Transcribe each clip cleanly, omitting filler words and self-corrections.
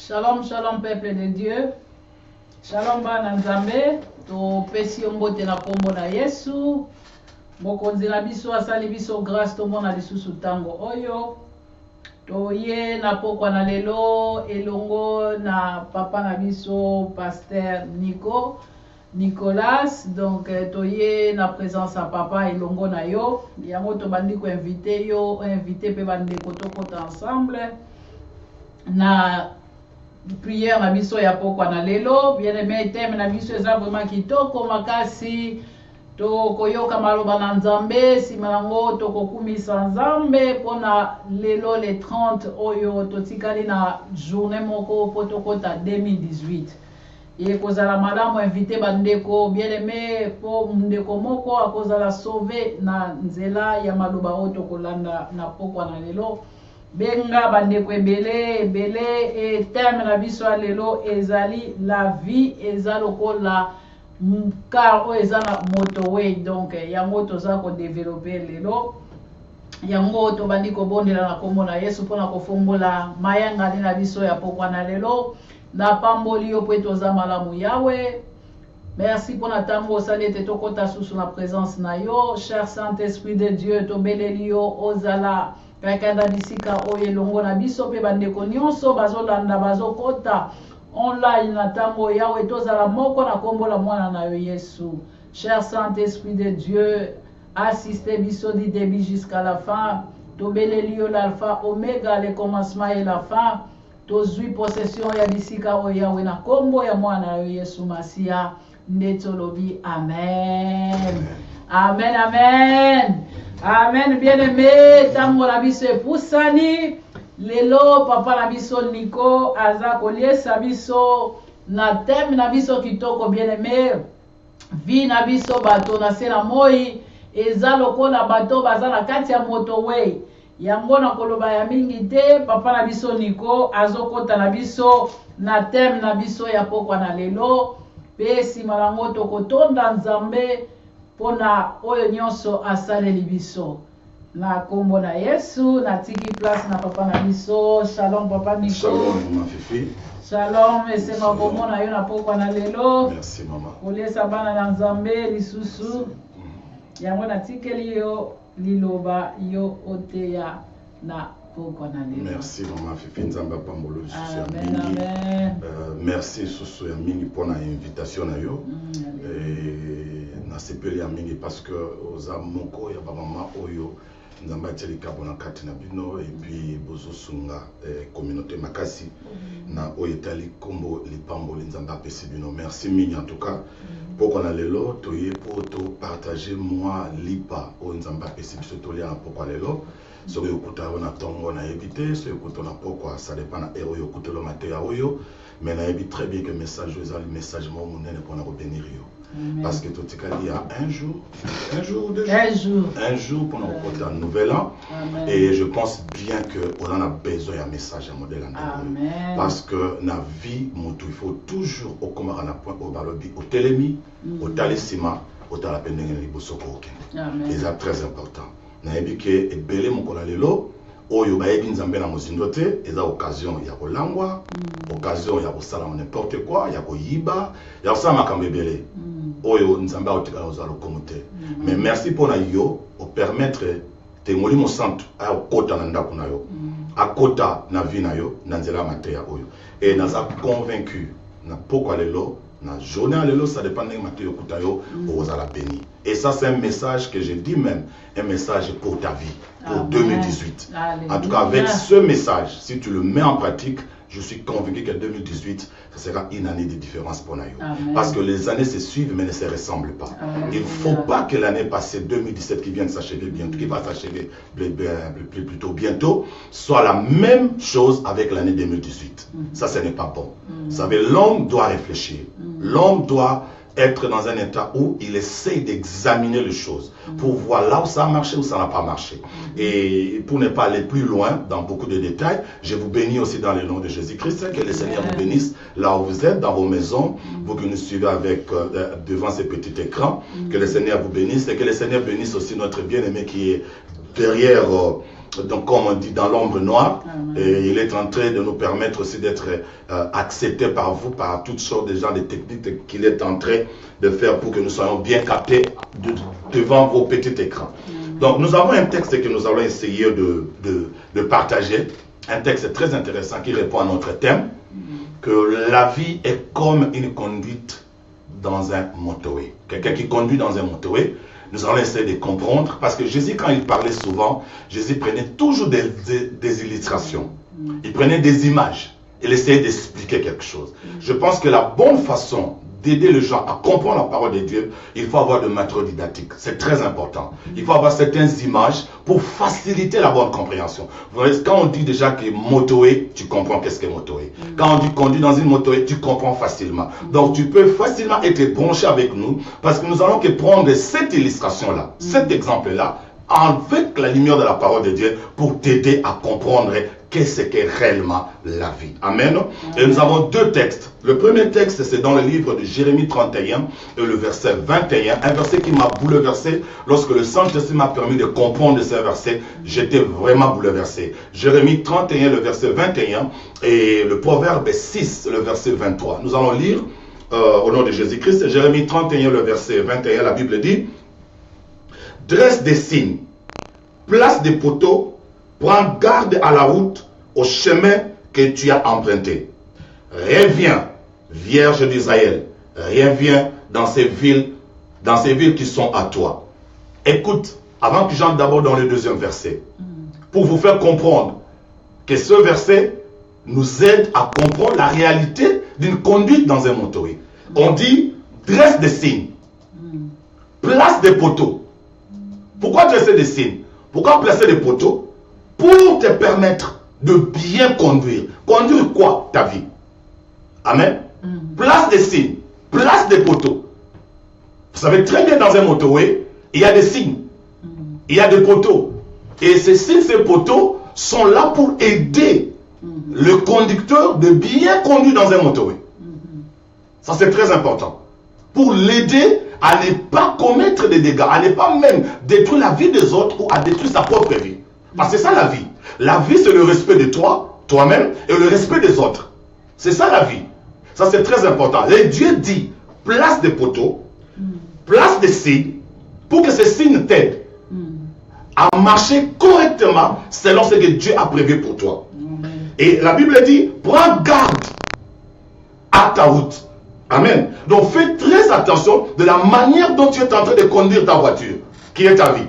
Shalom, shalom, peuple de Dieu. Shalom, bana nzambe. To pesi mbote na kombo na Yesu. Mokonzi na biso asali biso grâce to mona lisusu tango oyo. To ye na pokwa na lelo elongo na papa na biso pasteur Nicolas. Donc to ye na présence à papa elongo na yo. Yango to bandi ko inviter yo, inviter pe bande ko to kota ensemble. Na prière na biso ya pokwa na lelo, bien aimé thème na biso eza vraiment kitoko makasi to koyoka maloba na nzambe sima nango to kokumisa nzambe pona lelo le 30 oyo totikali na journée moko po tokota 2018 ye kozala malamu invité bandeko bien aimé po ndeko moko akozala sauvé na nzela ya maloba oyo tokolanda na pokwa na lelo. Benga bandeko ebele et thème na biso lelo ezali la vie ezaloko la car o ezana motorway. Donc yango toza ko développer lelo yango to bandi ko bondela na kombo na Yesu pona ko fongola mayanga na biso ya pokwa na lelo na pamboli yo po toza malamu yawe. Merci pour la tango salete tokota sous la présence na yo. Cher Saint-Esprit de Dieu, tobeleli yo ozala kakanda bisika oye longo na biso pe bandeko nyonso bazolanda bazokota online na tango yawe tozala moko na kombo la mwana na yo Yesu. Cher Saint-Esprit de Dieu, assistez biso du début jusqu'à la fin. Tobeleli yo l'alpha oméga, le commencement et la fin. Tozui possession ya bisika oye yawe na kombo ya mwana yo Yesu Masia. Netolobi, amen. Amen, amen. Amen, bien-aimé. Tango la biso epusani. Lelo, papa la biso Nico, aza koliesa biso na thème na biso kitoko, bien-aimé. Vi na biso bato na se na moi. Eza lokola bato baza na kati ya motorway. Yango na koloba ya mingi te, papa na biso Nico, azokota na biso na thème na biso ya pokwa na lelo. Pe sima nango tokotonda Nzambe pona oyo nyonso asaleli biso. Na kombo na Yesu, na tiki place na papa na biso. Shalom papa Nico. Shalom ma fifi. Shalom ese makomo na yo na pokwa na lelo. Merci mama. Kolesa bana na Nzambe lisusu. Yango na tikeli yo liloba yo oteya na pokwa na lelo. Merci mama fifi Nzambe pambolo lisusu ya Amen, mingi. amen. Merci susu ya mingi pona invitation na yo. Na sepeli ya mingi parce que oza moko ya ba mama oyo Nzambe ateli kabona kati na bino et puis bozo sunga communauté makasi na oyo etali kombo lipambo Nzambe apesi bino. Merci mingi en tout cas. Poko na lelo toye po to partager moi lipa o Nzambe apesi biso tolia na poko lelo. So yokuta na tongo na éviter, so yokuta na poko ça dépend na ero yokuta lo matéa oyo, mais na évite très bien que message est le message mo munene pour na bénir yo. Parce que tout il y a un jour pour nous porter un nouvel an. Amen. Et je pense bien qu'on a besoin d'un message, un modèle en parce que dans la vie, il faut toujours au commun au balobi, au télémi, au talissima, au talapendeng et libosoko. Et c'est très important. Nous avons dit que belé mon kolalelo, oyo bayebi Nzambe na mozindo te, eza occasion ya kolangwa, occasion ya kosala n'importe quoi, ya koyiba, ya kosala makambo ebele. Oyo Nzambe otikala ozalo komote. Mais merci pour na yo au permettre te molimo santo a okota na ndako na yo. Akota na vie na yo na nzela mateya oyo. Et naza convaincu na poko lelo na journée lelo ça dépend de mateyo kutayo ozala béni. Et ça c'est un message que je dis même un message pour ta vie pour Amen. 2018. Alléluia. En tout cas avec ce message si tu le mets en pratique je suis convaincu que 2018, ça sera une année de différence pour nous. Parce que les années se suivent, mais ne se ressemblent pas. Amen. Il ne faut pas que l'année passée, 2017, qui vient de s'achever bientôt, qui va s'achever plutôt bientôt, soit la même chose avec l'année 2018. Ça, ce n'est pas bon. Vous savez, l'homme doit réfléchir. L'homme doit être dans un état où il essaye d'examiner les choses pour voir là où ça a marché ou ça n'a pas marché. Et pour ne pas aller plus loin dans beaucoup de détails, je vous bénis aussi dans le nom de Jésus-Christ. Que le Seigneur vous bénisse là où vous êtes, dans vos maisons, vous qui nous suivez avec, devant ces petits écrans. Que le Seigneur vous bénisse et que le Seigneur bénisse aussi notre bien-aimé qui est derrière... donc comme on dit dans l'ombre noire, et il est en train de nous permettre aussi d'être acceptés par vous, par toutes sortes de gens, de techniques qu'il est en train de faire pour que nous soyons bien captés devant vos petits écrans. Donc nous avons un texte que nous allons essayer de partager, un texte très intéressant qui répond à notre thème, que la vie est comme une conduite dans un motorway. Quelqu'un qui conduit dans un motorway, nous allons essayer de comprendre, parce que Jésus, quand il parlait souvent, Jésus prenait toujours des illustrations. Il prenait des images. Il essayait d'expliquer quelque chose. Je pense que la bonne façon d'aider les gens à comprendre la parole de Dieu, il faut avoir de matériaux didactiques. C'est très important. Il faut avoir certaines images pour faciliter la bonne compréhension. Vous voyez, quand on dit déjà que motoé, tu comprends qu'est-ce que motoé. Quand on dit conduire dans une motoé, tu comprends facilement. Donc tu peux facilement être branché avec nous parce que nous allons que prendre cette illustration-là, cet exemple-là, avec la lumière de la parole de Dieu pour t'aider à comprendre qu'est-ce qu'est réellement la vie. Amen. Et nous avons deux textes. Le premier texte, c'est dans le livre de Jérémie 31 et le verset 21. Un verset qui m'a bouleversé. Lorsque le Saint-Esprit m'a permis de comprendre ce verset, j'étais vraiment bouleversé. Jérémie 31, le verset 21 et le Proverbe 6, le verset 23. Nous allons lire au nom de Jésus-Christ. Jérémie 31, le verset 21, la Bible dit: dresse des signes, place des poteaux, prends garde à la route, au chemin que tu as emprunté. Reviens, Vierge d'Israël, reviens dans ces villes qui sont à toi. Écoute, avant que j'entre d'abord dans le deuxième verset, pour vous faire comprendre que ce verset nous aide à comprendre la réalité d'une conduite dans un motorisme. On dit, dresse des signes, place des poteaux. Pourquoi dresser des signes? Pourquoi placer des poteaux? Pour te permettre de bien conduire. Conduire quoi? Ta vie. Amen. Place des signes, place des poteaux. Vous savez très bien, dans un motorway, il y a des signes, il y a des poteaux. Et ces signes, ces poteaux sont là pour aider le conducteur de bien conduire dans un motorway. Ça, c'est très important. Pour l'aider à ne pas commettre des dégâts, à ne pas même détruire la vie des autres ou à détruire sa propre vie. Parce que c'est ça la vie. La vie, c'est le respect de toi, toi-même, et le respect des autres. C'est ça la vie. Ça, c'est très important. Et Dieu dit, place des poteaux, place des signes, pour que ces signes t'aident à marcher correctement selon ce que Dieu a prévu pour toi. Et la Bible dit, prends garde à ta route. Amen. Donc fais très attention de la manière dont tu es en train de conduire ta voiture, qui est ta vie.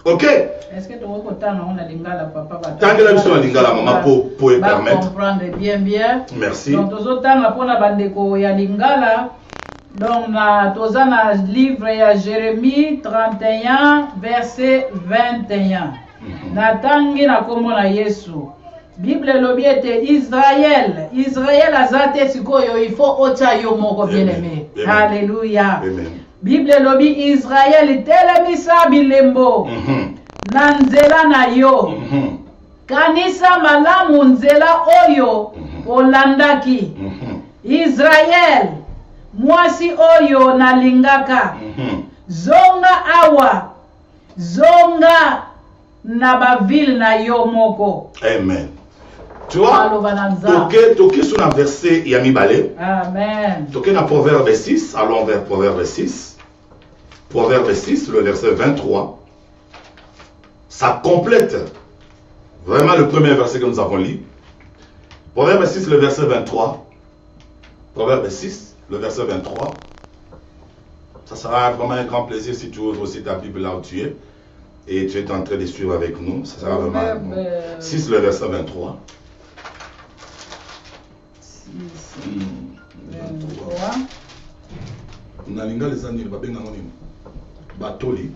Ok? Est-ce que tu vois que on a lingala papa? Tant que la mission a lingala maman pour permettre. Comprendre bien. Merci. Donc tous autres temps pour la bandeko ya lingala. Donc na tozana livre ya Jérémie 31 verset 21. Na tangi na kombo na Yesu. Bible lobi ete Israël azate sikoyo, il faut ota yo moko bien-aimé. Alléluia. Bible lobi Israël telemisa bilembo. Na nzela na yo. Kanisa malamu nzela oyo olandaki. Israël mwasi oyo nalingaka. Zonga awa. Zonga na ba ville na yo moko. Amen. Tu vois, toke sur un verset Yami Balé. Amen. Toke na Proverbe 6, allons vers Proverbe 6. Proverbe 6, le verset 23. Ça complète vraiment le premier verset que nous avons lu. Proverbe 6, le verset 23. Proverbe 6, le verset 23. Ça sera vraiment un grand plaisir si tu ouvres aussi ta Bible là où tu es. Et tu es en train de suivre avec nous. Ça sera vraiment bon. 6, le verset 23. 23. Batoli.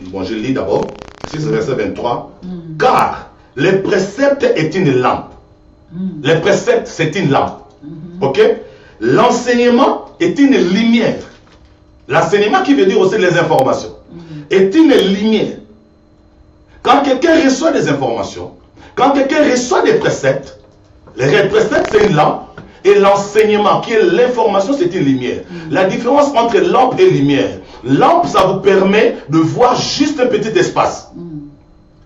Bon, je lis d'abord. 6, verset 23. Car les préceptes est une lampe. Les préceptes, c'est une lampe. Ok? L'enseignement est une lumière. L'enseignement qui veut dire aussi les informations. Est une lumière. Quand quelqu'un reçoit des informations, quand quelqu'un reçoit des préceptes, les préceptes c'est une lampe et l'enseignement qui est l'information c'est une lumière. La différence entre lampe et lumière, lampe ça vous permet de voir juste un petit espace.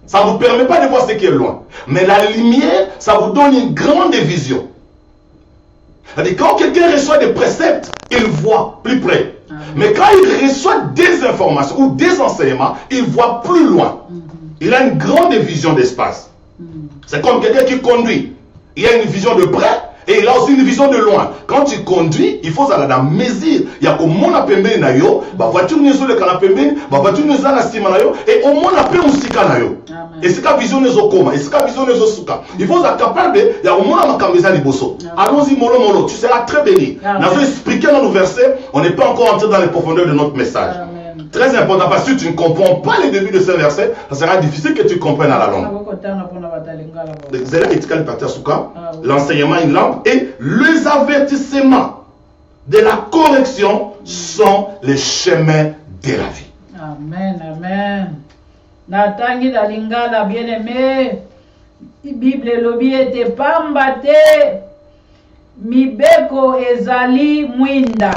Ça ne vous permet pas de voir ce qui est loin. Mais la lumière, ça vous donne une grande vision. C'est-à-dire quand quelqu'un reçoit des préceptes, il voit plus près. Mais quand il reçoit des informations ou des enseignements, il voit plus loin. Il a une grande vision d'espace. C'est comme quelqu'un qui conduit. Il a une vision de près et il a aussi une vision de loin. Quand tu conduis, il faut aller dans la mesure. Il y a comme mon appembé na yo, ba voiture n'est sur le canapé, ba voiture n'est la stima na yo et au moins la paix aussi kana yo. Et c'est ka vision n'est au coma, et c'est ka vision n'est au suka. Il faut être capable de, il y a au moins la makambeza liboso. Allons-y mollo, tu seras très béni. Nous avons expliqué dans nos versets, on n'est pas encore entré dans les profondeurs de notre message. Très important parce que si tu ne comprends pas les débuts de ce verset, ça sera difficile que tu comprennes à la langue. L'enseignement une lampe et les avertissements de la correction sont les chemins de la vie. Amen, amen. Natangi la lingala bien-aimé. Bible elobi ete pamba te mibeko ezali mwinda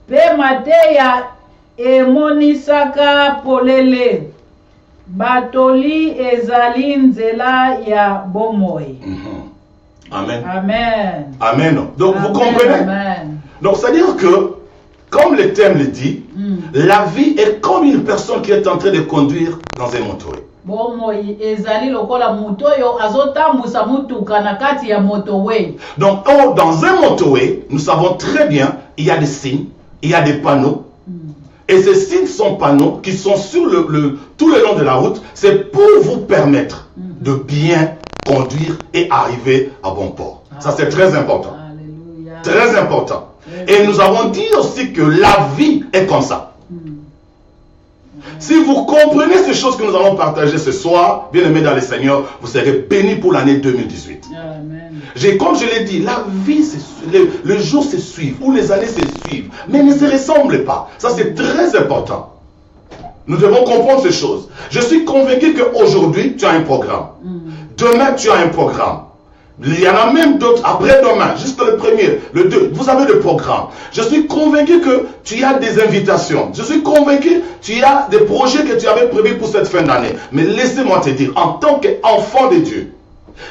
pe mateya emonisaka polele batoli ezali nzela ya bomoi. Amen. Amen. Amen. Donc vous comprenez? Amen. Donc c'est-à-dire que, comme le thème le dit, la vie est comme une personne qui est en train de conduire dans un motorway. Bomoi ezali lokola mutoyo azotambusa mutuka na kati ya motorway. Donc dans un motorway, nous savons très bien, il y a des signes, il y a des panneaux. Et ces signes sont panneaux qui sont sur tout le long de la route. C'est pour vous permettre de bien conduire et arriver à bon port. Ça c'est très important. Alléluia. Très important. Et nous avons dit aussi que la vie est comme ça. Si vous comprenez ces choses que nous allons partager ce soir, bien aimés dans le Seigneur, vous serez bénis pour l'année 2018. Amen. Comme je l'ai dit, la vie, le jour se suivent, ou les années se suivent, mais ne se ressemblent pas. Ça c'est très important. Nous devons comprendre ces choses. Je suis convaincu qu'aujourd'hui, tu as un programme. Demain, tu as un programme. Il y en a même d'autres après-demain, jusqu'à le 1er, le 2. Vous avez des programmes. Je suis convaincu que tu as des invitations. Je suis convaincu que tu as des projets que tu avais prévus pour cette fin d'année. Mais laissez-moi te dire, en tant qu'enfant de Dieu,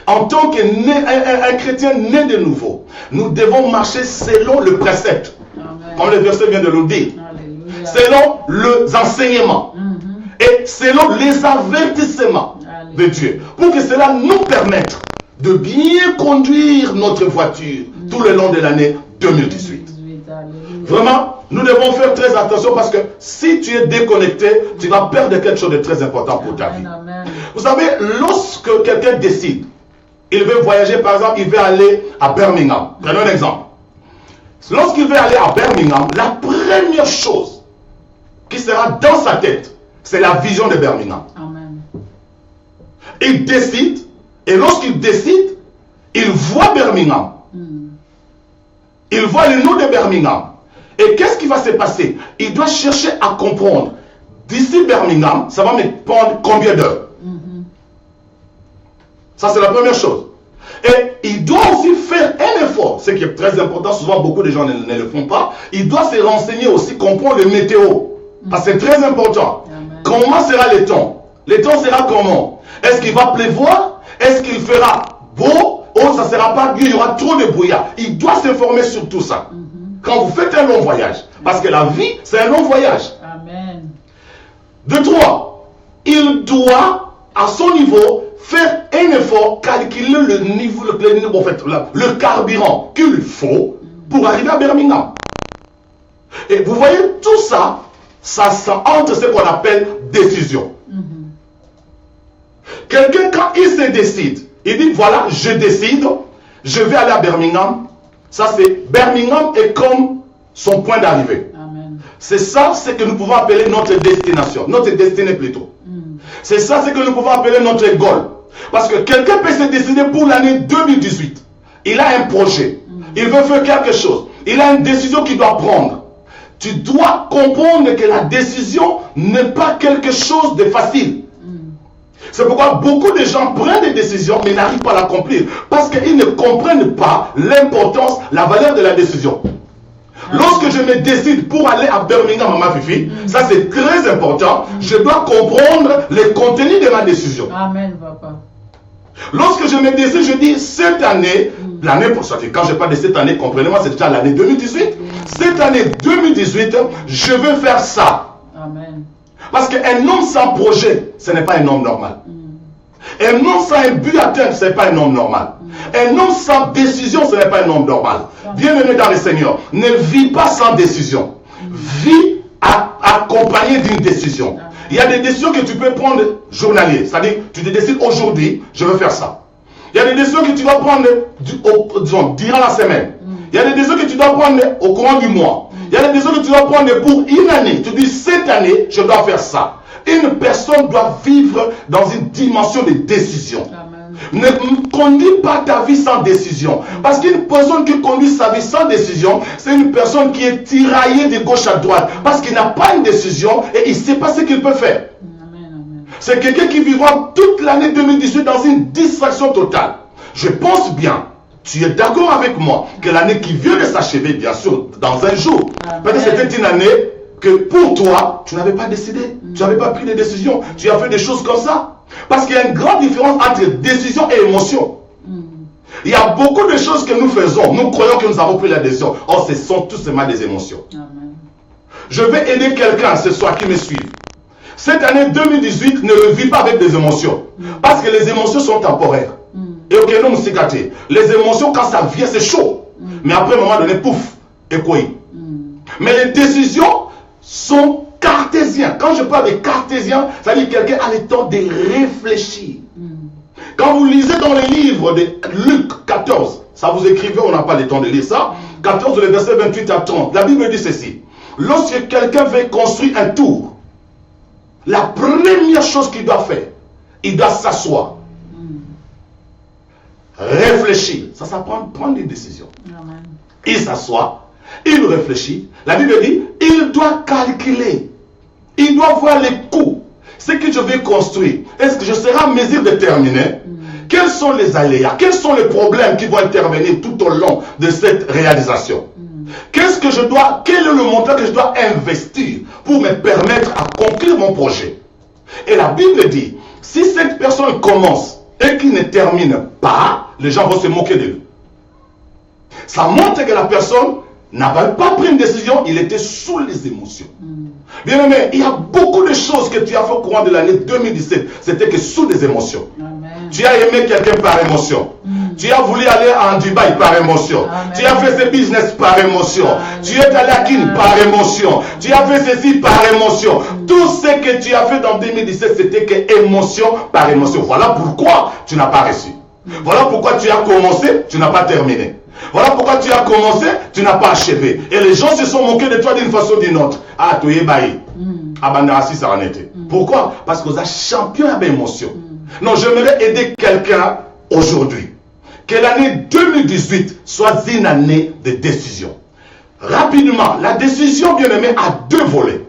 en tant qu'un chrétien né de nouveau, nous devons marcher selon le précepte. Amen. Comme le verset vient de nous dire. Alléluia. Selon les enseignements. Et selon les avertissements de Dieu. Pour que cela nous permette de bien conduire notre voiture tout le long de l'année 2018. Vraiment, nous devons faire très attention parce que si tu es déconnecté, tu vas perdre quelque chose de très important pour ta vie. Vous savez, lorsque quelqu'un décide, il veut voyager, par exemple, il veut aller à Birmingham. Prenons un exemple. Lorsqu'il veut aller à Birmingham, la première chose qui sera dans sa tête, c'est la vision de Birmingham. Amen. Il décide. Et lorsqu'il décide, il voit Birmingham. Il voit le nom de Birmingham. Et qu'est-ce qui va se passer? Il doit chercher à comprendre. D'ici Birmingham, ça va me prendre combien d'heures? Ça, c'est la première chose. Et il doit aussi faire un effort. Ce qui est très important, souvent beaucoup de gens ne le font pas. Il doit se renseigner aussi, comprendre le météo. Parce que c'est très important. Amen. Comment sera le temps? Le temps sera comment? Est-ce qu'il va pleuvoir? Est-ce qu'il fera beau? Ou ça ne sera pas il y aura trop de brouillard. Il doit s'informer sur tout ça. Quand vous faites un long voyage. Parce que la vie, c'est un long voyage. Amen. De 3, il doit, à son niveau, faire un effort, calculer le niveau, en fait, le carburant qu'il faut pour arriver à Birmingham. Et vous voyez, tout ça, ça entre ce qu'on appelle décision. Quelqu'un, quand il se décide, il dit, voilà, je décide, je vais aller à Birmingham. Ça, c'est, Birmingham est comme son point d'arrivée. C'est ça, ce que nous pouvons appeler notre destination, notre destinée plutôt. C'est ça, ce que nous pouvons appeler notre goal. Parce que quelqu'un peut se décider pour l'année 2018. Il a un projet, il veut faire quelque chose, il a une décision qu'il doit prendre. Tu dois comprendre que la décision n'est pas quelque chose de facile. C'est pourquoi beaucoup de gens prennent des décisions mais n'arrivent pas à l'accomplir. Parce qu'ils ne comprennent pas l'importance, la valeur de la décision. Lorsque je me décide pour aller à Birmingham, Maman Fifi, ça c'est très important. Je dois comprendre le contenu de ma décision. Amen, papa. Lorsque je me décide, je dis cette année, l'année pour ça, quand je parle de cette année, comprenez-moi, c'est déjà l'année 2018. Cette année 2018, je veux faire ça. Amen. Parce qu'un homme sans projet, ce n'est pas un homme normal. Un homme sans un but à atteindre, ce n'est pas un homme normal. Un homme sans décision, ce n'est pas un homme normal. Bienvenue dans le Seigneur. Ne vis pas sans décision. Vis accompagné d'une décision. Il y a des décisions que tu peux prendre journalier. C'est-à-dire, tu te décides aujourd'hui, je veux faire ça. Il y a des décisions que tu dois prendre durant la semaine. Il y a des décisions que tu dois prendre au courant du mois. Il y a des décisions que tu dois prendre pour une année. Tu dis, cette année, je dois faire ça. Une personne doit vivre dans une dimension de décision. Amen. Ne conduis pas ta vie sans décision. Parce qu'une personne qui conduit sa vie sans décision, c'est une personne qui est tiraillée de gauche à droite. Parce qu'il n'a pas une décision et il ne sait pas ce qu'il peut faire. Amen. C'est quelqu'un qui vivra toute l'année 2018 dans une distraction totale. Je pense bien, tu es d'accord avec moi, que l'année qui vient de s'achever, bien sûr, dans un jour. Peut-être c'était une année que pour toi, tu n'avais pas décidé, tu n'avais pas pris de décision, tu as fait des choses comme ça. Parce qu'il y a une grande différence entre décision et émotion. Il y a beaucoup de choses que nous faisons, nous croyons que nous avons pris la décision. Or, ce sont tout simplement des émotions. Amen. Je vais aider quelqu'un ce soir qui me suit. Cette année 2018, ne le vis pas avec des émotions. Parce que les émotions sont temporaires. Et ok, non, c'est les émotions, quand ça vient, c'est chaud. Mais après, à un moment donné, pouf, et quoi. Mais les décisions sont cartésiennes. Quand je parle de cartésien, ça veut dire que quelqu'un a le temps de réfléchir. Quand vous lisez dans les livres de Luc 14, ça vous écrivez, on n'a pas le temps de lire ça, 14, le verset 28 à 30, la Bible dit ceci. Lorsque quelqu'un veut construire un tour, la première chose qu'il doit faire, il doit s'asseoir, réfléchir. Ça prend des décisions. Amen. Il s'assoit, il réfléchit. La Bible dit, il doit calculer. Il doit voir les coûts. Ce que je vais construire, est-ce que je serai en mesure de terminer? Quels sont les aléas? Quels sont les problèmes qui vont intervenir tout au long de cette réalisation? Qu'est-ce que je dois, quel est le montant que je dois investir pour me permettre à conclure mon projet? Et la Bible dit, si cette personne commence et qu'il ne termine pas, les gens vont se moquer de lui. Ça montre que la personne n'avait pas pris une décision, il était sous les émotions. Bien aimé, il y a beaucoup de choses que tu as fait au courant de l'année 2017, c'était que sous des émotions. Amen. Tu as aimé quelqu'un par émotion. Tu as voulu aller en Dubaï par émotion. Amen. Tu as fait ce business par émotion. Amen. Tu es allé à Kin par émotion. Tu as fait ceci par émotion. Tout ce que tu as fait dans 2017, c'était que émotion par émotion. Voilà pourquoi tu n'as pas reçu. Voilà pourquoi tu as commencé, tu n'as pas terminé. Voilà pourquoi tu as commencé, tu n'as pas achevé. Et les gens se sont moqués de toi d'une façon ou d'une autre. Ah, tu es bailli. Abandonné, ça en était. Pourquoi? Parce que vous êtes champion à l'émotion. Non, j'aimerais aider quelqu'un aujourd'hui. Que l'année 2018 soit une année de décision. Rapidement, la décision, bien aimé, a deux volets.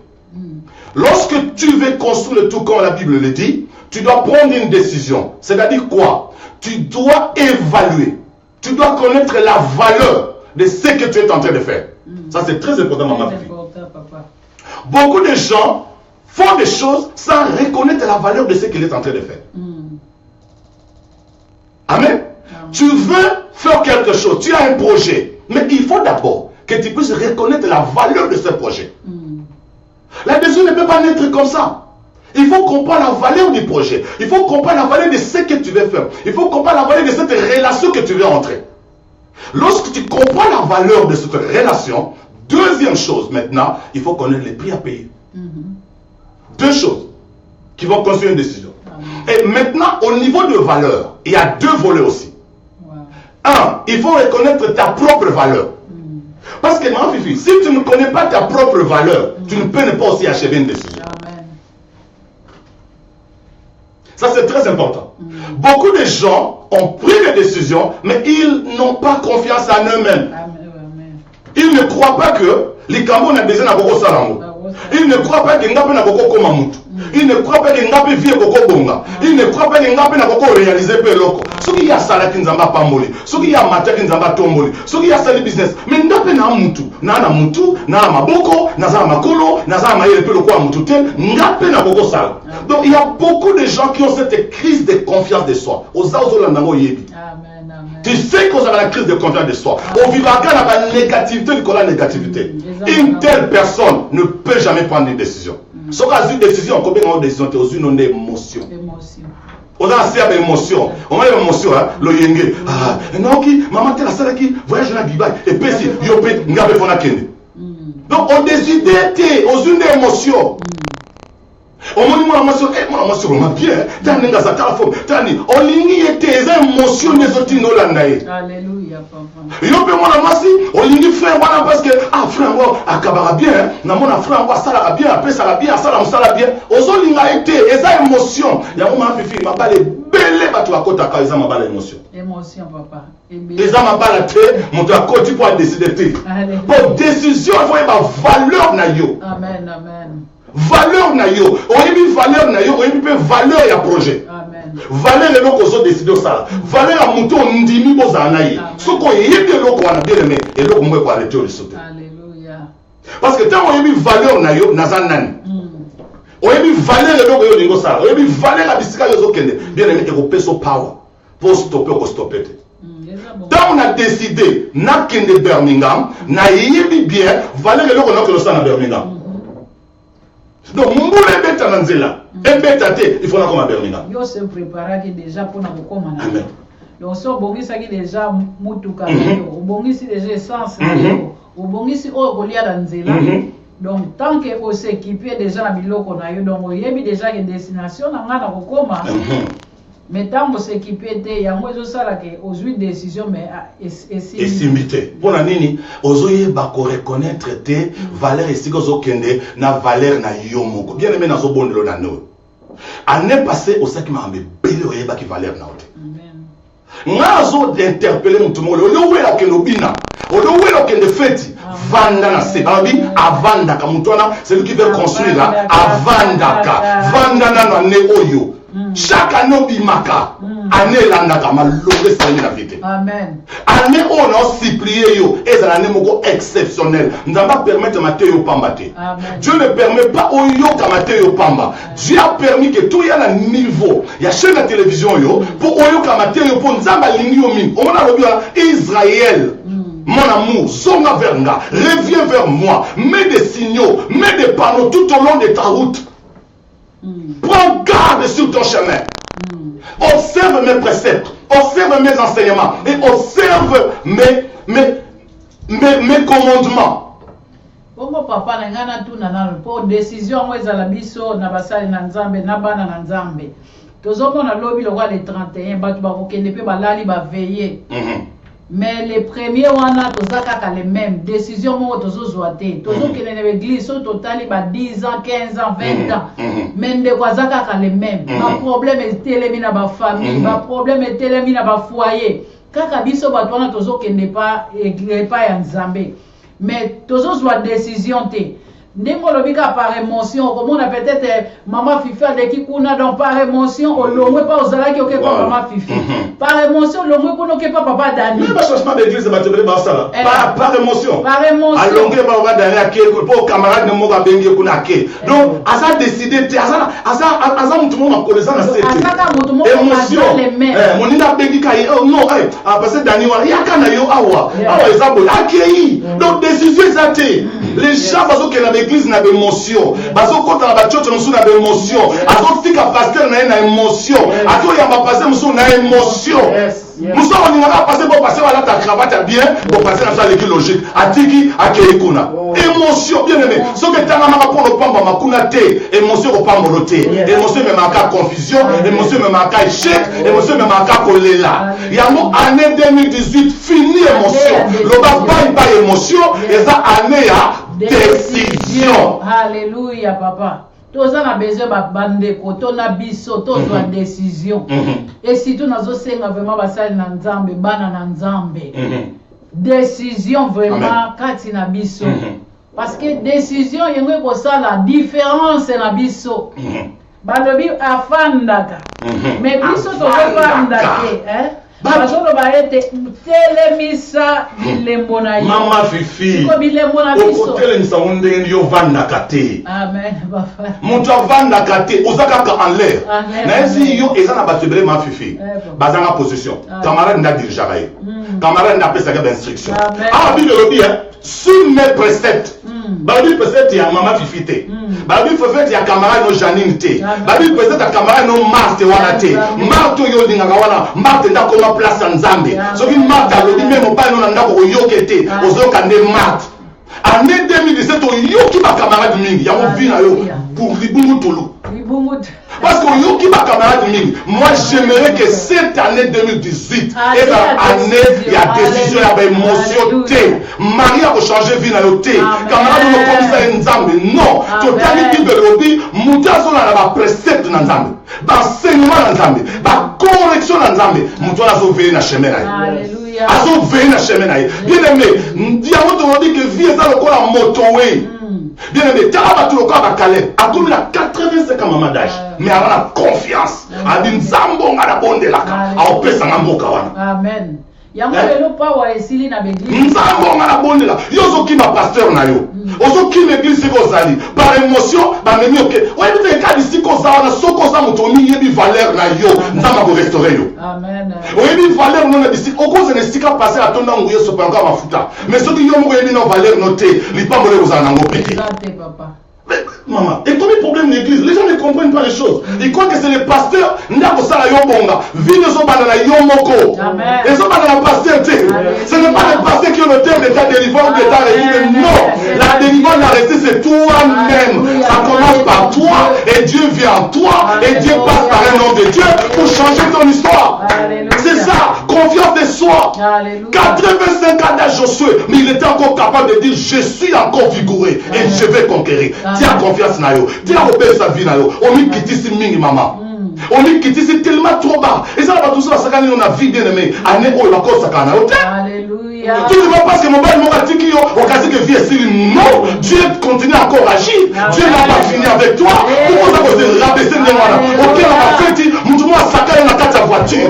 Lorsque tu veux construire le tout comme la Bible le dit, tu dois prendre une décision. C'est-à-dire quoi? Tu dois évaluer. Tu dois connaître la valeur de ce que tu es en train de faire. Ça, c'est très important, maman. Beaucoup de gens font des choses sans reconnaître la valeur de ce qu'il est en train de faire. Amen. Tu veux faire quelque chose, tu as un projet, mais il faut d'abord que tu puisses reconnaître la valeur de ce projet. La décision ne peut pas naître comme ça. Il faut comprendre la valeur du projet. Il faut comprendre la valeur de ce que tu veux faire. Il faut comprendre la valeur de cette relation que tu veux entrer. Lorsque tu comprends la valeur de cette relation, deuxième chose maintenant, il faut connaître les prix à payer. Deux choses qui vont construire une décision. Et maintenant, au niveau de valeur, il y a deux volets aussi. Un, il faut reconnaître ta propre valeur. Parce que, ma Fifi, si tu ne connais pas ta propre valeur, tu ne peux pas aussi achever une décision. Ça, c'est très important. Beaucoup de gens ont pris des décisions, mais ils n'ont pas confiance en eux-mêmes. Ils ne croient pas que les Cambos n'ont besoin d'avoir salambo. Ils ne croient pas que Ngapé n'a pas comme ils ne croient pas que Ngapé vient beaucoup bonga. Ils ne croient pas que Ngapé n'a pas réalisé peloko. Ce qui y a salaki nzamba pamboli, ce qui y a mataki nzamba tomboli, ce qui y a sali business. Mais Ngapé na mutu, na maboko, na za makolo, na za maïle peloko a mutu tel. Ngapé n'a pas sal. Donc il y a beaucoup de gens qui ont cette crise de confiance de soi. Tu sais qu'on a la crise de confiance de soi. Au vivaga la négativité, la négativité. Une telle personne ne peut jamais prendre une décision. Si on a une décision, combien de décisions tu as une émotion. On a assez d'émotion. On a une émotion, le yenge. Ah, non, qui, maman, tu as la salle qui voyage dans Dubaï. Et puis, si, yo peut, ngabe fona kende. Donc, on décide d'être aux une émotion. On m'a dit mon émotion, mon émotion, on m'a bien. T'as n'enga sa téléphone. T'as ni, on lingi était les émotions des autres n'olandaye. Alléluia, papa. Yo peut mon émotion, on lingi frère, voilà parce que ah frère, moi, akabara bien. Na mon frère, moi, ça la bien, après ça la bien, ça la bien. Ozo linga été, les émotions. Ya mon fifi, ma balle belle, bah tu vas côté à ma balle émotion. Émotion, papa. Les hommes ma balle té, mon tu vas côté pour décider. Pour décision, il faut y avoir valeur na yo. Amen, amen. valeur na yo oyebi valeur na yo oyebi pe valeur ya projet valeur eloko ozo décider osala valeur ya moto ondimi bozala na ye soki oyebi eloko wana bien aimé eloko moko ekoarrete yo liso te parce que ntango oyebi valeur na yo naza nani oyebi valeur eloko yo olingi osala oyebi valeur ya bisika yo ozokende bien aimé ekopesa power mpo stoppe okostoppe te ntango na décide nakende Birmingham nayebi bien valeur eloko nakende osala na Birmingham. Donc, mbula ebeta na nzela, ebeta te, il faut nakoma Birmingham. Yo se préparaki déjà pour na kokoma na. Amen. Donc so bongisa ki déjà mutuka na yo, bongisi déjà essence na yo, bongisi o kolia na nzela. Donc tant que o s'équiper déjà na biloko na yo, donc yebi déjà que destination na ngana kokoma. Mais tant que s'équiper te yango zo sala ke ozui décision mais essimité pona nini ozoyeba ko reconnaître te valeur esiko zokende na valeur na yo moko bien aimé na zo bondelo na no année passée osaki mambe bele oyeba ki valeur na ote nga zo interpeller mutu moko lo wela ke lobina lo wela ke de feti vanda na se babi avanda ka mutwana celui qui veut construire là avanda ka vanda na ne oyo. Chaque année obimaka année landaka malonge sali na vite. Amen. Année on a supplié yo et ça année moko exceptionnel. Nous allons pas permettre Matteo pamba te. Dieu ne permet pas au yo ka Matteo pamba. Dieu a permis que tout y a un niveau. Il y a chaîne de télévision yo pour au yo ka Matteo pour nzamba lingi yo min. On a revu Israël. Mon amour, zonga vers nga, reviens vers moi, mets des signaux, mets des panneaux tout au long de ta route. Prends garde sur ton chemin. Observe mes préceptes, observe mes enseignements et observe mes commandements. Bongo papa na ngana tu na pour décision mweza la biso na basali na nzambe na bana na nzambe. Tozomona lobi le roi le 31 batu ba kokende pe balali ba veiller. Mais les premiers wana tozaka les mêmes décisions mo tozozwa te tozokende na église so totali ba 10 ans 15 ans 20 ans mais nde kwazaka les mêmes ba problème etelemi na ba famille ba problème etelemi na ba foyer kaka biso bato wana tozokende pa ya nzambe mais tozozwa décision te ndenge lobika par émotion comme on a peut-être maman Fifi aleki kuna donc par émotion olongwe pas ozalaki oke kwa maman Fifi par émotion olongwe kuna oke pas papa Dani même changement d'église batebele basala par émotion alongwe ba papa Dani ake pour camarade ne moka bengi kuna ake donc asa décider te asa mutu mo makolesa na sete émotion moninga bengi kai non parce que Dani wa yaka na yo awa ezabo akei donc décision ezate les gens bazoke na l'église na émotion bazokota na bachocho musu na émotion azotika pasteur na émotion azoyamba pasteur musu na émotion musu on ngaka passer pour passer wala ta cravate bien pour passer na ça logique atiki akeikuna émotion bien aimé ce que tanga maka pour le pamba makuna te émotion ko pamba te émotion me maka confusion émotion me maka échec émotion me maka kolela yango année 2018 fini émotion le ba émotion et ça année ya décision. Alléluia, papa. Tous on a besoin de bandeko, to na biso, to na décision. Et si tu n'as pas vraiment basali na nzambe, bana na nzambe. Décision vraiment kati na biso. Parce que décision yengo ko sala différence na biso. Balobi afandaka. Mais biso to afandaka, hein? Bazono baete telemisa bilembo na yo mama Fifi ko bilembo na biso telemisa onde yo vanda kate amen baba mutu vanda kate ozaka ka en l'air na esi yo ezana batebele ma Fifi bazanga position camarade nda dirigeaka ye camarade nda pesaka d'instruction bible lobi sur mes préceptes babi précepte ya mama Fifi te babi précepte ya camarade no Janine te babi précepte ya camarade no Marthe wana te Marthe yo lingaka wana Marthe nda koma place ya Nzambe soki Marthe alobi même pas no ndako oyoke te ozoka nde Marthe année 2017 oyoki ba camarade mingi ya movi na yo pour libungu tolo parce que oyoki ba camarade mingi moi j'aimerais que cette année 2018 est l'année il y a décision ya ba émotion te Marie a changé vie na yo te camarade no comme ça Nzambe non totali bible lobi mutazo na ba précepte na Nzambe ba enseignement na Nzambe ba correction na Nzambe mutu na zo veiller na chemin na yo Azo veille na chemin na. Bien aimé, diamo te dit que vie est dans le corps en motoway. Bien aimé, Taraba tout le corps à Calais. A comme la 85 ans d'âge, mais elle a confiance. A dit Nzambo ngala bonde la ka. A opesa ngamboka wana. Amen. Yango lelo pawa esili na beglise. Nzambo ngala bonde la. Yozo ki ma pasteur na yo. Ozo ki l'église ko zali. Par émotion, ba memi OK. Ouais peut être ka disi ko za na soko za mutomi yebi valeur na yo. Nzamba ko restaurer yo. Amen. Yebi valeur non na disi. Oko ze sika passer à ton nguye so panga mafuta. Mais ce qui yo mo yebi no valeur noté, li pa mo le za na ngopeke. Papa. Mais, maman, et comme il y a problème d'église, les gens ne comprennent pas les choses. Ils croient que c'est les pasteurs, Ndako Sala Yobonga, Vine Zobanana Yomoko. Et Zobanana pasteur, ce n'est pas les pasteurs qui ont le terme d'état délivrant ou d'état révélé. Non, la délivrance, la restée, c'est toi-même. Ça commence par toi, et Dieu vient en toi, et Dieu passe par un nom de Dieu pour changer ton histoire. C'est ça, confiance de soi. 85 ans d'âge Josué, mais il était encore capable de dire, je suis encore vigoureux et je vais conquérir. Tiens confiance na yo. Tiens repère sa vie na yo. On y quitte ici mingi maman. On y quitte ici tellement trop bas. Et ça va tout ça ça gagne on a vie bien aimé. Année où il va encore ça kana. Alléluia. Tu ne vois pas que mon bail mon atiki yo, on casse que vie est non. Dieu continue encore à agir. Dieu n'a pas fini avec toi. Pourquoi ça vous rabaisser de moi? OK, on va faire dit, mon moi saka na kata voiture.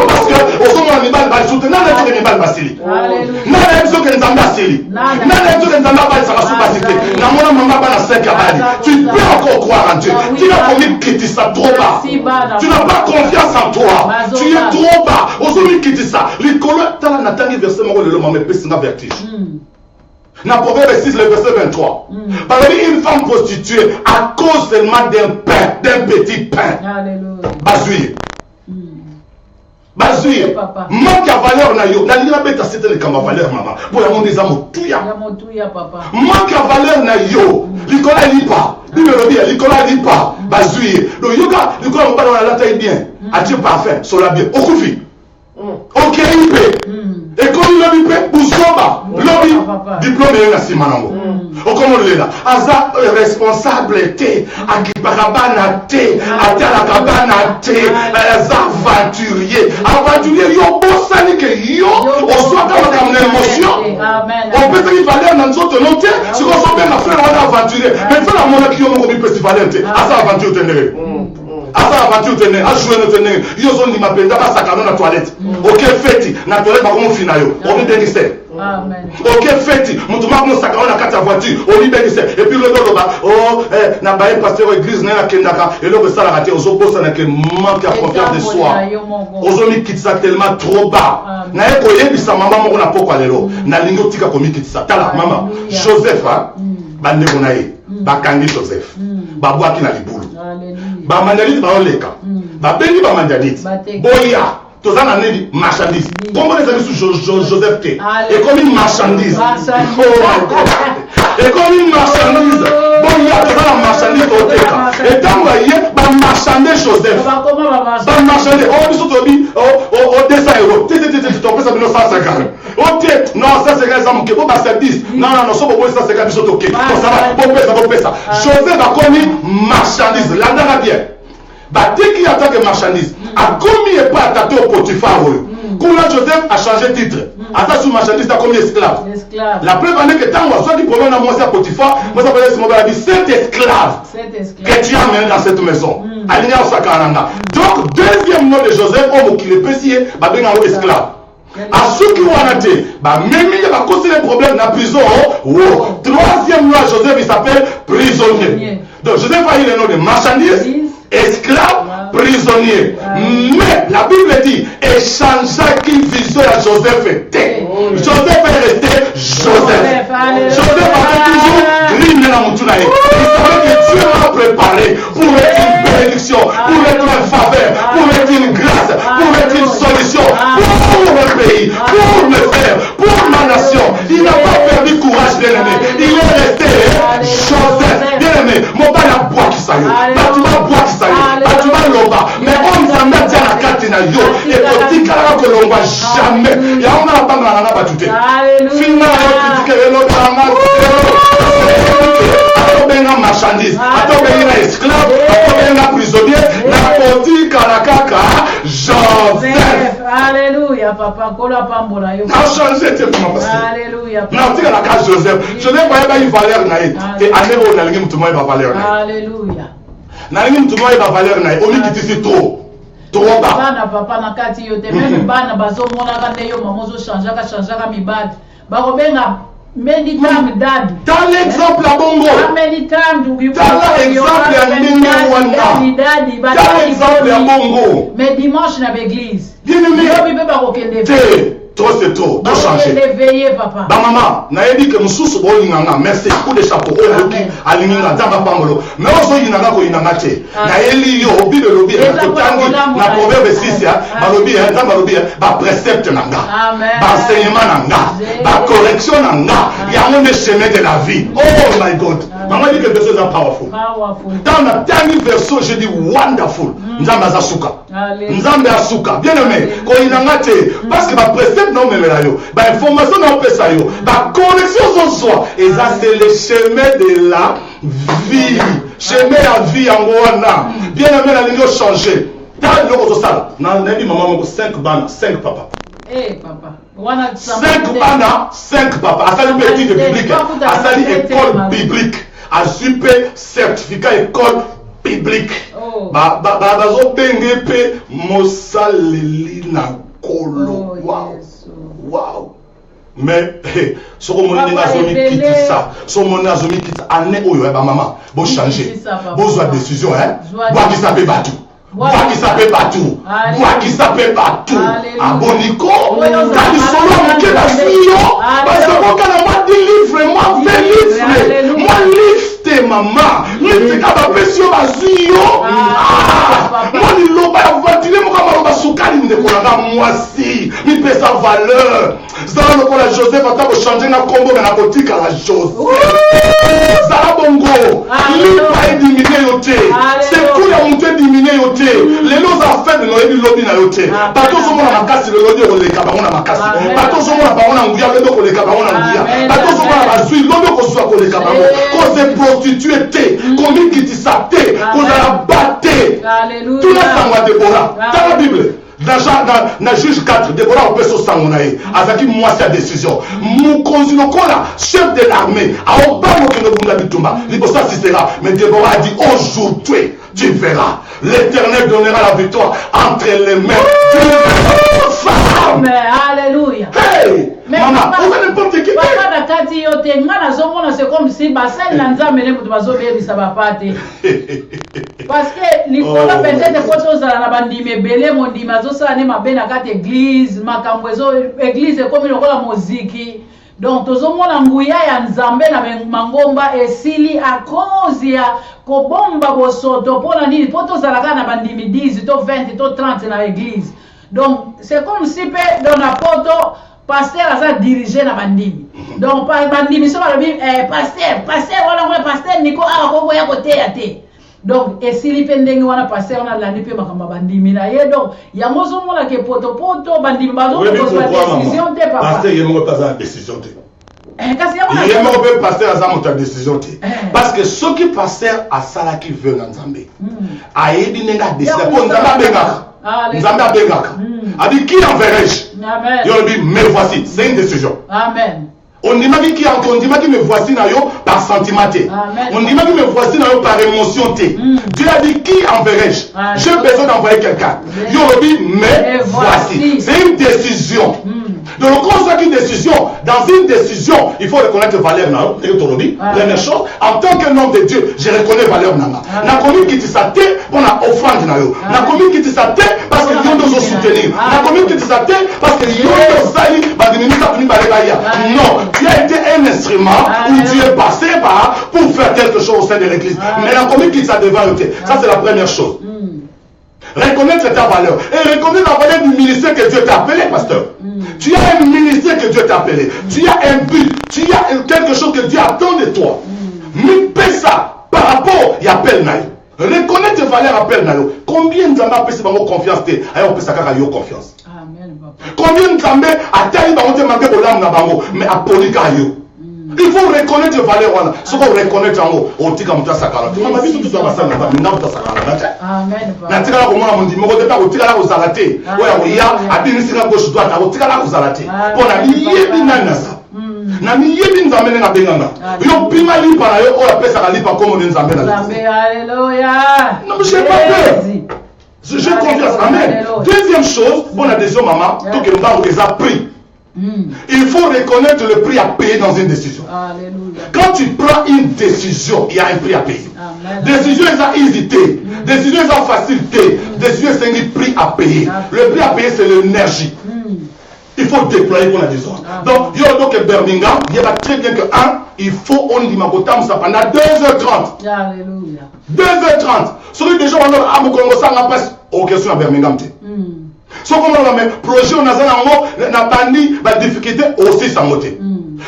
Parce que au moment animal va soutenir na tiki animal basili. Alléluia. Na na besoin que nzamba basili. Na na besoin que nzamba ba ça va se passer. Na mona mama ba na 5 abali. Tu peux encore croire en Dieu. Tu n'as pas mis quitter ça trop bas. Tu n'as pas confiance en toi. Tu es trop bas. Aujourd'hui quitter ça. L'école tala natani verset mo le mama pesi na vertige. Na Proverbe 6 le verset 23. Par une femme prostituée à cause seulement d'un pain, d'un petit pain. Alléluia. Bazouille. Bazouille. Manque à valeur na yo. Na lina beta c'était le kama valeur maman. Pour la monde des amours tout ya. Papa. Manque à valeur na yo. L'école elle pas. Numéro bien, l'école elle pas. Bazouille. Donc yoga, l'école on parle la taille bien. Adieu parfait, sur la bien. Okufi. OK, IP. Et comme il l'a dit, Bouzomba, lobby, diplôme et la simanango. O comment le là? Aza responsable té, Akiparabana té, Atalakabana té, Aza aventurier. Aventurier, yo bossani que yo, on soit comme une émotion. On peut dire qu'il fallait dans notre nom té, si on s'en bien la frère on aventurier. Mais fait la monnaie qui ont mis festival té, Aza aventure ténéré. Asa aventure tenir, a jouer no tenir. Yo zone ma penda ba sakano na toilette. OK feti, na toilette ba ko fina yo. On est bénissé. Amen. OK feti, mutu ma ko sakano na kata voiture, on est bénissé. Et puis le do ba, oh na ba pasteur église na kendaka, et le ça la raté ozo bossa na que manque à confiance de soi. Ozo mi kitsa tellement trop bas. Na e ko yebisa mama moko na poko lelo. Na lingo tika ko mi kitsa. Tala mama, Joseph hein, ba ndeko na ye, ba kangi Joseph. Ba boaki na libulu. Ba mandalit ba oleka. Ba bengi ba mandalit. Boya. Tozan a né marchandise. Comment les amis sous Joseph T. Et comme une marchandise. Oh my God. Et comme une marchandise. Boya tozan la marchandise oleka. Et tant que ba marchandise Joseph. Ba marchandise. Oh biso tobi. Oh 200 €. Tu t'en fais ça 150. OK. Non ça c'est les hommes qui vont passer 10. Non so bon ça c'est biso OK. Ça va. Bon pesa. Joseph a commis marchandise. Là dans bien. Bah dès qu'il attaque marchandise, a commis et pas attaqué au Potiphar. Quand Joseph a changé de titre, attaque sur marchandise, a commis esclave. La preuve en est que tant soit qui provient à moi c'est Potiphar, moi ça veut dire cet esclave que tu as mené dans cette maison. Aligné au Sakananga. Donc deuxième nom de Joseph, homme qui est pécié, bah bien en esclave. À ceux qui ont arrêté, bah même il va causer les problèmes dans la prison. Troisième nom Joseph il s'appelle prisonnier. Donc Joseph a eu le nom de marchandise, esclave, prisonnier. Mais la Bible dit, échangea qui visait à Joseph était. Joseph est resté Joseph. Joseph avait toujours grillé dans mon tunaï. Il savait que Dieu l'a préparé pour être une bénédiction, pour être une faveur, pour être une grâce, pour être une solution pour le pays, pour le frère, pour ma nation. Il n'a pas perdu courage, bien aimé. Il est resté Joseph. Bien aimé, mon père a bois qui s'aille. Tu vas boire qui s'aille. Tu vas l'omba. Mais on s'en met à la carte na yo. Et pour dire que l'on va jamais. Il y a un an à la nana batute. Finalement, tu dis que l'on va marchandise, à esclave, à prisonnier, la politique à la caca, Joseph. Alléluia. papa. n'a changé tes mamans. Alléluia. N'a dit la case Joseph. Joseph voyait une valeur naïe. Et à l'époque, on a dit que tout le monde va valeur naïe. Alléluia. N'a dit que tout le monde va valeur naïe. On dit que c'est trop. Trop bas. Bana papa na kati yote. Même bana bazo mona kande yo mamozo changera mi bad. Barobenga many times dad. Dans l'exemple à Bongo. Many times you dans l'exemple à Ndenge Wanda. Dans l'exemple à Bongo. Mais dimanche na l'église. Bien-aimé. Trop c'est trop, trop changé. Papa. Ba maman, na yebi que mususu bo yinanga, merci coup de chapeau o yoki alinga nzamba pambolo. Mais ozo yinanga ko yinanga te. Na yeli yo obi de lobi na kotangi na proverbe 6 ya, ba lobi ya, nzamba lobi ya, ba précepte nanga. Ba enseignement nanga, ba correction nanga. Ya on est chemin de la vie. Oh my God. Maman dit que quelque chose est powerful. Dans la dernière version, je dis wonderful. Nzamba zasuka. Nzamba asuka. Bien aimé, ko yinanga te parce que ba précepte non mais la information non pesa yo ba connexion zo et ça c'est le chemin de la vie, chemin à vie en wana bien aimé la ligne changer ta loko ça na ndi maman mo 5 bana 5 papa papa wana 5 bana 5 papa asali petit de biblique asali école biblique a super certificat école biblique ba zo benge pe mosaleli na kolo wow mais ce qu'on m'a dit ça ce qu'on m'a dit année oyo ba maman bo changer bo zo décision hein bois qui s'appelle battu bois qui s'appelle battu bois qui s'appelle battu aboniko quand solo que la fille parce que quand on m'a dit livre moi fais livre moi livre maman livre ka ba pression bazio moi ni loba ya ventile mo ka maloba sukali ndekolanga mwasi mi pesa valeur zala lokola Joseph atako changer na kombo na kotika la Joseph zala bongo lipa ediminé yote c'est tout ya monté diminé yote lelo za fait de noyebi lobi na yote bato somo na makasi lelo de koleka bango na makasi bato somo na bango na nguya lelo koleka bango na nguya bato somo na bazui lelo ko soit koleka bango ko se prostituer te komi kitisa te ko za batte tout la sangwa Déborah dans la Bible. Dans Juge 4, Déborah au peso sangonae, avec moi sa décision. Moukonzi Lokola, chef de l'armée, a Obama que nous avons bitumba. Libosa Sisera, mais Déborah a dit aujourd'hui, tu verras, l'Éternel donnera la victoire entre les mains d'une femme. Alléluia. Hey, mais maman, on va n'importe qui. Papa na kati yote ngana zomona c'est comme si basel na nzambe ne mutu bazobe bisa bapate. Parce que likolo peut-être photo za na bandime belé mondima zo sala ne mabena kati église makambo ezo église comme lokola muziki. Donc tozomona nguya ya nzambe na mangomba esili a cause ya kobomba bosoto pona nini poto za na bandimi 10 to 20 to 30 na église. Donc c'est comme si pe dans la poto pasteur a dirigé na bandimi. Donc bandimi so ba bi pasteur wala pasteur niko a ko ya côté ya te. Donc esili pe ndenge wana pasteur na landi pe makamba bandimi na ye donc yango zo mona ke poto bandimi bazo ko décision te papa. Pasteur yemo pas la décision te. Kasi il y a même pasteur à sa décision te. Parce que ceux qui pasteur à sala qui veut na Nzambe. Ayebi nenga décision pour Nzambe benga. Nzambe benga. A dit qui enverrai-je? Amen. Il dit me voici, c'est une décision. Amen. On dit qui me voici par sentiment. On dit me voici par émotion. Dieu a dit qui enverrai-je? J'ai besoin d'envoyer quelqu'un. Dieu a dit me voici. C'est une décision. Donc, quand une décision, dans une décision, il faut reconnaître valeur. Première chose, en tant qu'un homme de Dieu, je reconnais valeur. Na commune qui te pour la offrande. Na commune qui te parce que nous devons soutenir. Na commune qui te parce que nous devons non. Tu as été un instrument où tu es passé par pour faire quelque chose au sein de l'église. Mais la commune qui ça devant ôter. Ça, c'est la première chose. Reconnaître ta valeur. Et reconnaître la valeur du ministère que Dieu t'a appelé, pasteur. Tu as un ministère que Dieu t'a appelé. Tu as un but. Tu as quelque chose que Dieu attend de toi. Mais paie ça par rapport à l'appel. Reconnaître tes valeurs appel. Combien de gens ont confiance? On peut s'accorder confiance. Combien de Zambé a taillé dans le manqué pour l'âme na bango mais a polika yo Il faut reconnaître les valeurs. Ce qu'on reconnaît en haut, on dit comme ça, ça calme. Ma vie, tout ça va ça, mais n'a pas ça calme. Amen. Mais tu as comment on dit, mais on dit pas, on dit là, vous arrêtez. Ouais, il y a, à bien ici, la gauche droite, on dit là, vous arrêtez. Pour la vie, il y a ça. Na mi yebi nzambe na benganga yo pima lipa na yo ola pesa ka lipa comme on nzambe na nzambe alléluia. Non mais j'ai pas peur, j'ai confiance. Amen. Deuxième chose, bonne adhésion maman, tout que nous avons déjà pris. Il faut reconnaître le prix à payer dans une décision. Alléluia. Quand tu prends une décision, il y a un prix à payer. Amen. Décision est à hésiter, décision est à facilité, décision c'est un prix à payer. Le prix à payer c'est l'énergie. Il faut déployer pour la maison. Donc, il y a donc Birmingham, il y a très bien que il faut on dit magotam ça pendant 2h30. Alléluia. 2h30. Celui des gens on a mon Congo ça n'a pas aux questions à Birmingham. So comme on a même projet on a ça na bandi ba difficulté aussi ça monter.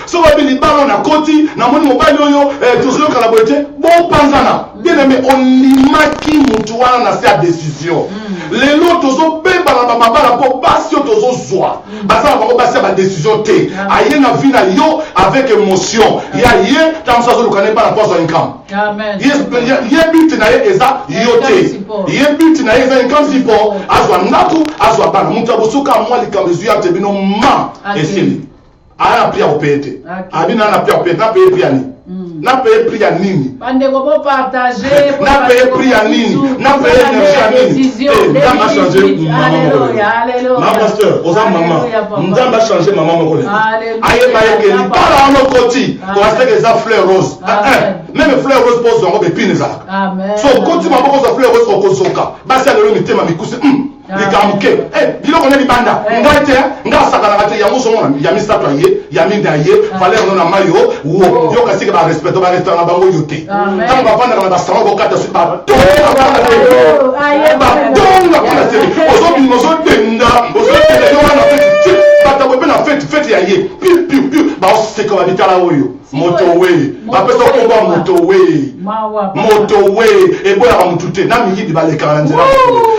So va bien on a côté na moni mobile yo toujours kala boité bon panzana. Bien aimé on limaki mutu wana na sa décision. Les lots tozo beba na mabala po basio tozo zwa. Basa ba ko basa ba décision té. Aye na vie na yo avec émotion. Ya ye tam ça zo kanai pas la poste en camp. Amen. Yes, ye but na ye eza yoté. Ye but na ye eza en camp sipo azwa ndatu azwa bana mutu abosuka moi likambezu ya tebino ma esili. Ana pia opete. Abina na pia opete na pia pia ni. Na paye prix à nini. Pande ko partager. Na paye prix à nini. Na paye énergie à nini. Ndamba changer maman. Alléluia. Ma pasteur, oza maman. Ndamba changer maman moko. Aye baye ke ni para on koti. Ko aste que ça fleur rose. Même fleur rose pose on be pineza. Amen. So koti maboko za fleur rose okozoka. Basi alelo mitema mikuse. Likamuke. Biloko ne libanda. Ngoite nga sakala kate ya muso mona ya misato aye, ya minda aye, fallait on na mayo wo yo kasi ba respect ba restaurant bango yote. Tant ba fanda ba salon ko kata su ba. Aye ba donga kuna se. Ozo bi mozo denda, ozo tele yo na fete. Bata bo na fete ya ye. Piu ba o se ko abitala oyo. Motorway. Ba peso ko ba motorway. Motorway e boya ka mutute na mi yidi ba le karanzela.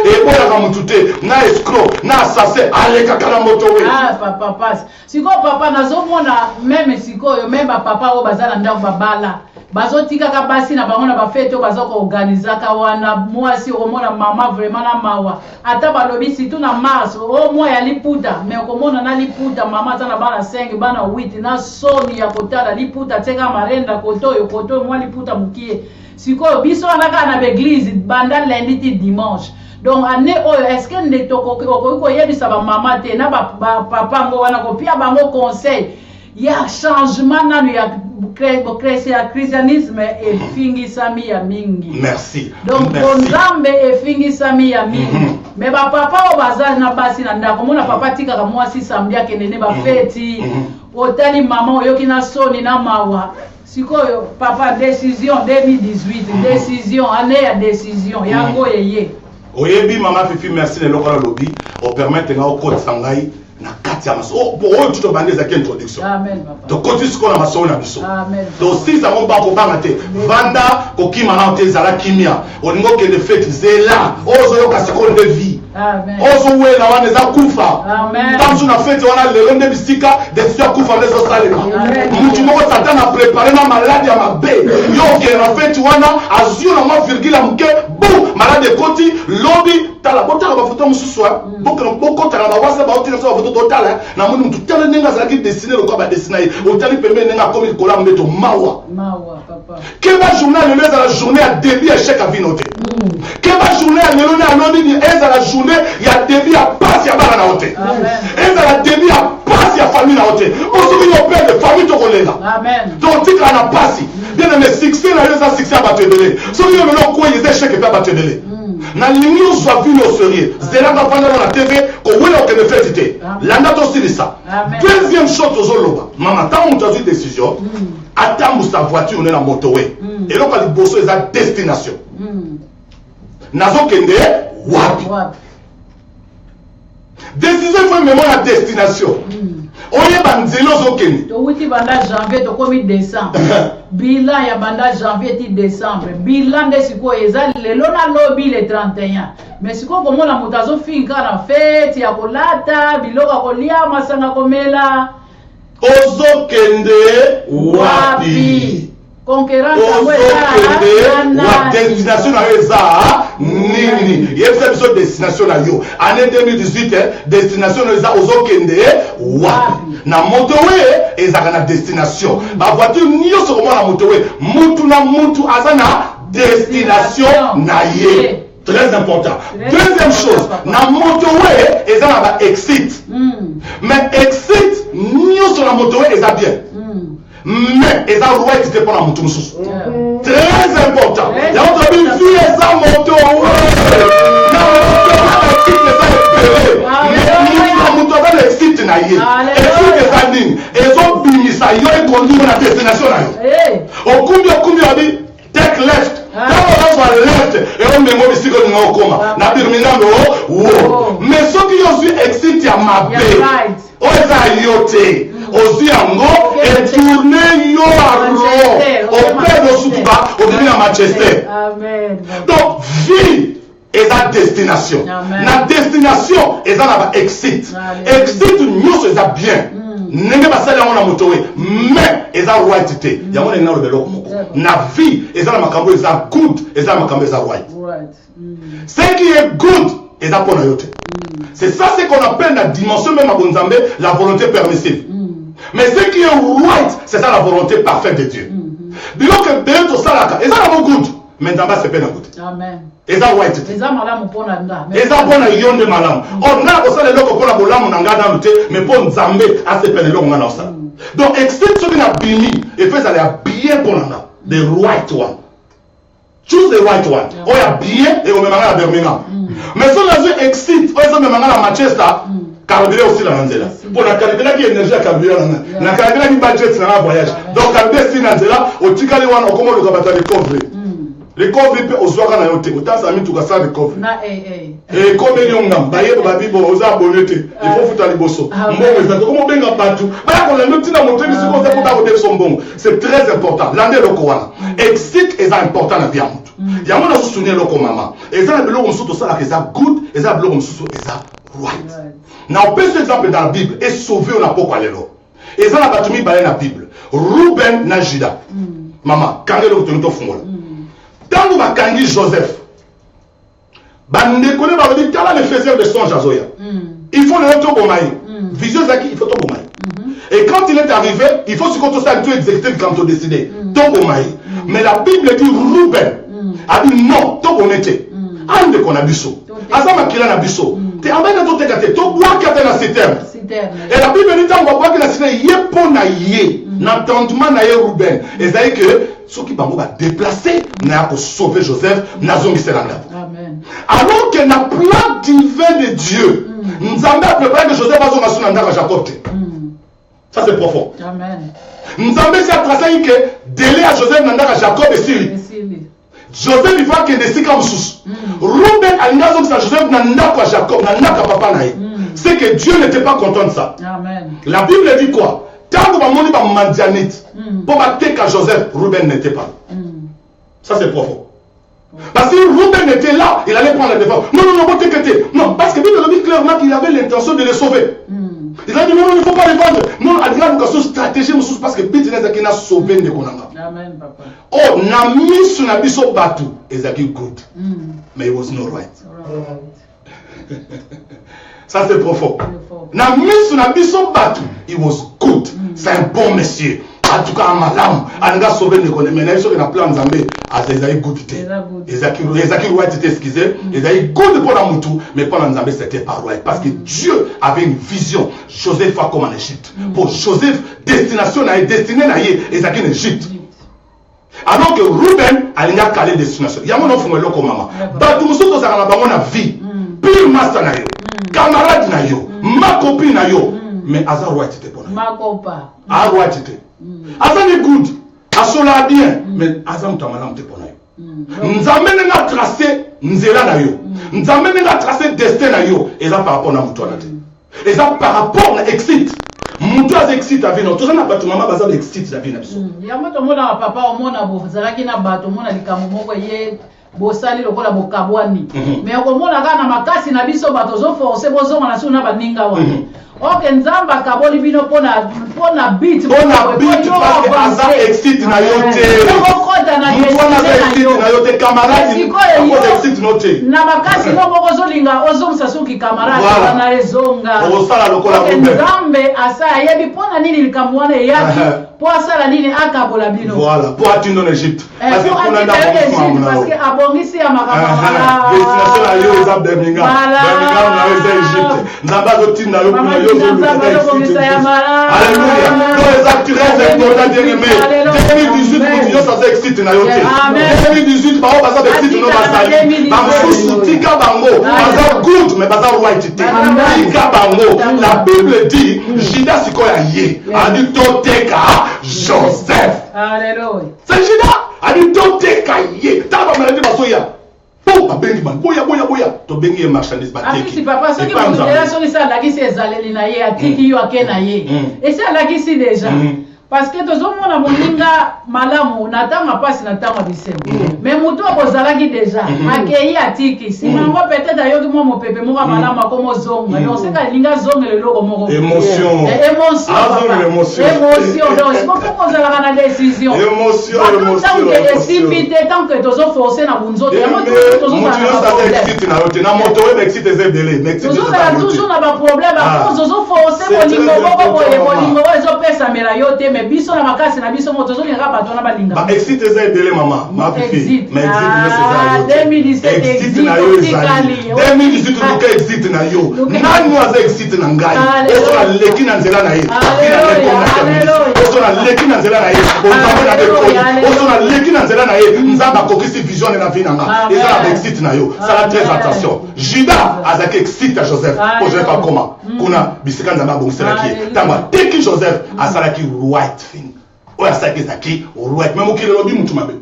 E boya ka mutute na escroc na assassin aleka kana motorway. Papa passe. Siko papa nazomona même siko yo même papa o bazala ndako babala. Bazotika ka basi na bango na ba fete bazoko organiser ka wana mwasi omona mama vraiment na mawa. Ata balobi situ na mars o mwa ya liputa mais okomona na liputa mama tana bana 5 bana 8 na soni ya kotala liputa teka marenda koto mwa liputa mukie. Siko biso anaka na l'église banda lundi ti dimanche. Donc année est-ce que ne toko ko yebisa ba mama te na ba papa ngo wana ko pia bango conseil ya changement nanu ya christianisme et fingisami ya mingi. Merci. Donc bonzambe et fingisami ya mingi. Mais ba papa o baza na basi na ndako mona papa tika ka mwasi samedi akendene ba feti otali mama oyoki na soni na mawa. Sikoyo papa décision 2018 décision année ya décision yango yeye. Oyebi mama Fifi merci le lokola lobby o permettre nga o code sangai na kati ya maso pour eux tout bande za introduction. Amen papa. Donc côté ce qu'on a maso na biso. Amen. Donc si ça mon ba ko bangate vanda ko kimana te zala kimia oningo ke de fête zela ozo yo kasi ko de vie. Amen. Ozo we na wana za kufa. Amen. Tanzu na fête wana le rende bisika de sia kufa les australiens. Mutu moko satan a préparé na maladie à ma bé. Yo ke na fête wana azio na ma virgule muke bou malade koti lobby tala botaka ba photo mususwa boko tala ba wasa ba otira so photo totala na muni mutu tala nenga za ki dessiner ko ba dessiner otali pembe nenga comme il kola mbeto mawa papa keba journal le za la journée à début échec à vinote keba journée à lelo na loni ni eza la journée ya début à passe ya bana na hote eza la début à passe ya famille na hote osoki yo père de famille to kolela amen donc tika na passe bien mais succès na yo za succès ba tedele so yo melo ko yeze échec pa ba tedele na linyo soit vu au sérieux zela ka fanda na TV ko wela o que ne fait citer landa to silisa deuxième chose ozoloba mama tant on t'a dit décision attends sa voiture on est na motorway et là quand liboso eza destination nazo kende wapi décision faut même la destination oye banzelo zokende to wuti banda janvier to komi décembre bilan ya banda janvier ti décembre bilan de siko eza lelo na lobby le 31 mais siko komona mutazo finka na fête ya kolata biloko kolia masanga komela Ozo kende wapi. Concurrence wa destination na eza nini. Yebisa biso destination na yo. Année 2018 destination eza ozo kende wapi. Na motowe ezaka na destination. Ba voiture nyonso komona motowe. Mutu na mutu azana destination na ye. Très important. Deuxième chose, na motowe eza na ba exit. Mais exit nyonso na motowe eza bien. Mais eza right te pona mutu mususu. Très important. Ya oto bi fi eza motowe. Na motowe exit eza epere. Mais mutu eza exit na ye. Exit eza nini? Ezo bimisa yo e conduire na destination na yo. Okumbi abi take left. Quand on va left et on met mon bicycle dans le coma. Na birminambo wo. Mais ce qui aussi exit ya mabe. O eza yote. Ozi yango et tourner yo aro. Au père de Soutuba, au début à Manchester. Amen. Donc vie est la destination. La destination est la exit. Exit nous c'est bien. Nenge basali yango na motowe mais eza right te yango na ngalo beloko moko na vie eza na makambo eza good eza na makambo eza right. Ce qui est good eza pona yote. C'est ça ce qu'on appelle la dimension même à Bonzambe la volonté permissive. Mais ce qui est right c'est ça la volonté parfaite de Dieu. Biloko que to salaka eza na good mais ndamba c'est pas na good. Amen. Eza right. Eza malamu pona nga. Eza pona yonde malamu. On a ko sala loko pona bolamu na ngana lute mais pour Nzambe a se pele loko ngana osala. Donc exit so na bimi et fait ça la bien pona nga. The right one. Choose the right one. Oya bien et on me manga na Birmingham. Mais so na exit, o so me manga na Manchester. Carburant aussi la nzela. Pour la carburant qui énergie à carburant na carburant qui budget na voyage. Donc carburant si na nzela o tikali wana okomo lo kabata recovery. Recovery pe ozwaka na yote otasa mi tukasa recovery. Na comme nyonga baye babibo oza bonete il faut futa liboso. Mbongo ezako komo benga batu. Baya ko la notina montrer que c'est comme ça pour ta mbongo. C'est très important. L'année loko wana. Exit est important na bien mutu. Ya mona soutenir loko mama. Eza na biloko msuto sala que ça good, eza biloko msuto eza right. Na on peut cet exemple dans la Bible et sauver on a pourquoi lelo. Eza na batumi baye na Bible. Ruben na Juda. Mama, kangelo kutonto fungola. Tango bakangi Joseph. Bande connaît ba dit tala le faiseur de songe azoya. Il faut le retour au maï. Vision zaki il faut tomber au maï. Et quand il est arrivé, il faut se compter ça tout exécuter quand on décidé. Tombe au maï. Mais la Bible dit Ruben a dit non, tombe on était. Ande qu'on a biso. Azama kila na biso. Te amena to te kate to bois kate na citerne. Et la Bible dit tango bois que la citerne yé pona yé. N'entendement na yé Ruben. Et ça que ceux qui bango va déplacer n'a pas sauver Joseph n'a zongi selanga. Amen. Alors que na plan divin de Dieu, Nzambe a préparé que Joseph va zonga sunanda à Jacob. Ça c'est profond. Amen. Nzambe s'est tracé que délai à Joseph nanda à Jacob et Syrie. Joseph il va que des sikam sous. Ruben a l'ingazo que Joseph nanda à Jacob nanda à papa naï. C'est que Dieu n'était pas content de ça. Amen. La Bible dit quoi? Quand on moni ba Madianite, pour battre qu'à Joseph, Ruben n'était pas. Ça c'est profond. Parce que Ruben était là, il allait prendre la défense. Non, non, parce que Bible dit clairement qu'il avait l'intention de les sauver. Il a dit non, il ne faut pas les vendre. Non, il y a une stratégie parce que Bible n'a sauvé de Konanga. Amen, papa. Oh, na mis sur la biso batu, Ezaki good. Mais it was not right. Ça c'est profond. Na mis sur la biso batu, it was good. C'est un bon monsieur. En tout cas, malam, anga sauvé ne connaît mais na biso na plan Nzambe, Ezaki good te. Ezaki right te excusez, Ezaki good pour la mutu, mais pour Nzambe c'était pas right parce que Dieu avait une vision. Joseph va comme en Égypte. Pour Joseph, destination na destiné na yé, Ezaki en Égypte. Alors que Ruben a une calé destination. Il y a mon enfant loko mama. Batu musoto za na bango na vie. Pire master na yo. Camarade na yo. Ma copine na yo. Mais Aza right te pona. Ma copa. A right te. Aza ni good. Asola bien. Mais Aza mutamala te pona yo. Nzambe nga tracé nzela na yo. Nzambe nga tracé destin na yo. Et là par rapport na muto na te. Et ça par rapport na exit. Mutu az exit a vie non. Tout ça na batu mama baza exit la vie na biso. Ya moto mona papa omona bo zalaki na bato mona likambo moko ye bosali lokola bokabwani. Mais okomona kana makasi na biso bato zo forcer bozonga na suna baninga wana. Ok, nzamba kaboli bino pona beat. Pona beat parce que aza excite na yote. Mutwana za excite na yote camarade. Ako excite note. Na makasi no bokozo linga ozomsa suki camarade na ezonga. Osala lokola kumbe. Nzambe asa yebi pona nini likamwana yaki po asala nini akabola bino. Voilà, pour atteindre en Égypte. Parce que pour nanda parce que abongisi ya makama. Destination la yo za Birmingham. Birmingham na yo za Égypte. Nzamba zo tinda yo kuna yo zo Alléluia. Donc les acteurs important bien-aimé. 2018 continuons ça excite na yo te. 2018 ba ba ça excite no basali. Ba musu tika bango. Baza good mais baza right te. Tika bango. La Bible dit Judas sikoya ye. A dit toteka Joseph. Alléluia. C'est Judas. A dit toteka ye. Taba maladi basoya. Pour abengi man. Boya. To bengi marchandise ba teki. Afisi papa ce que vous direz sur ça la qui c'est zaleli na ye atiki yo akena ye. Et ça la qui c'est déjà. Parce que tozomona moninga malamu natanga pasi natanga bisembo mais mutu akozalaki déjà akei atiki simango peut-être ayoki mwa mopepe moko malamu akomo zonga donc c'est ka linga zonga le loko moko émotion donc c'est pourquoi kozalaka na décision émotion esipite tant que tozo forcer na bunzoto ya moto na moto we excite ezebele mais tozozala toujours na ba problème à cause tozo forcer bolingo boko bolingo ezopesa mela yo te mais biso na makasi na biso moto zolinga bato na balinga ba excite eza ebele mama ma fifi mais exite excite na yo ezali 2018 luka excite na yo nani waza excite na ngai ozo na leki na nzela na ye ozo na leki na nzela na ye ozo na leki na nzela na ye nzamba kokisi vision na vie na nga eza na excite na yo sala très attention Judas azaki excite à Joseph pour Joseph akoma kuna bisika nzamba bongiselaki tamba teki Joseph asalaki right thing oya asalaki ezaki right mais mokili lobi mutu mabe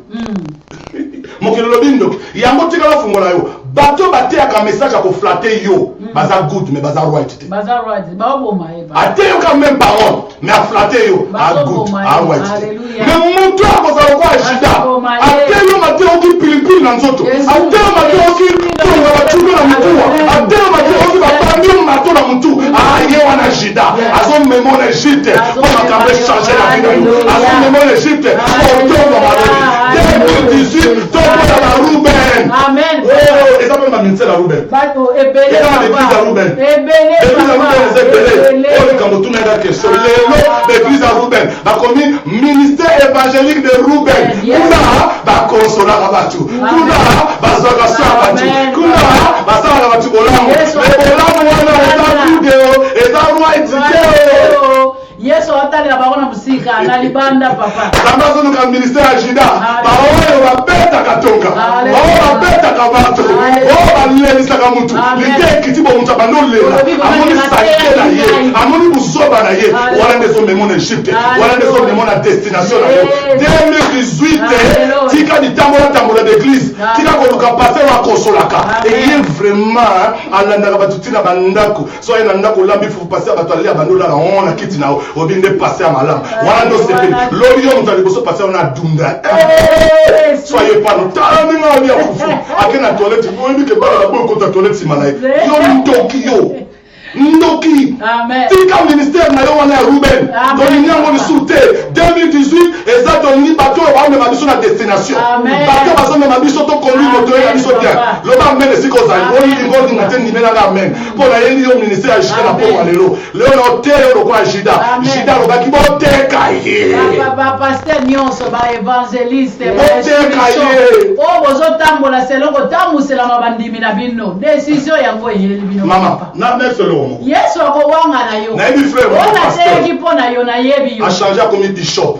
mokili lobi ndoki yango tikala fungola yo bato bateyaka message ya koflatte yo baza good mais baza right te ateyoka même parole mais aflatte yo a good a right mais mutu akozala kwa Juda ateyo mateyoki pilipili na nzoto ateyo mateyoki tonga batume na mutuwa ateyo mateyoki bapambi mato na mutu aye wana Juda azomema na Egypte po makambo echange na vida yo azomema na Egypte po otonga maloli 2018 tokola na Ruben amen eza mpe baministère ya Ruben bato ebele eza baeglise ya Ruben église ya Ruben eza ebele oyo likambo tuna eza question lelo baeglise ya Ruben bakomi ministère évangélique de Ruben kuna bakonsolaka bato kuna bazwaka so ya bato kuna basalaka bato bolamu bolamu wana eza video eza right video Yesu atalela bakona musika na libanda papa kamba zonuka ministère ya Juda baoyo babeta katonga baoyo babeta kabato baoyo balelisaka mutu lite kitibo mutu abandolela amoni sake na ye amoni buzoba na ye wana ndezo memo na Egypte wana ndezo memo na destination na yo 2018 tika ditambola d'église tika koluka pasteur wa konsolaka eye vraiment alandaka bato tina bandako so ye na ndako lambi fu pasteur bato alia bandola na ona kiti na obinde passer à malam wana ndo sepeli lori yo mutali boso passer na dunda soyez pas nous taminga ali ya kufu akena toilette boyebi ke bala boyo kota toilette simana yo ndoki amen tika ministère na yo wana ya Ruben donc nyango ni soute 2018 eza donc bato ba me babiso na destination bato baso me babiso to conduire moto ya biso bien lo ba mene siko za ngoli ngoli ngate ni mena na amen pour la yendi yo ministère ya Juda na po walelo leo na hotel lo kwa Juda lo baki bo teka ye ba pasteur nyonso ba évangéliste ba teka ye o bozo tambola selongo tamusela mabandimi na bino décision yango yeli bino mama na meselo Yesu akowanga na yo. Na yebi frère. Ona seki pona yo na yebi yo. A changer comme bishop.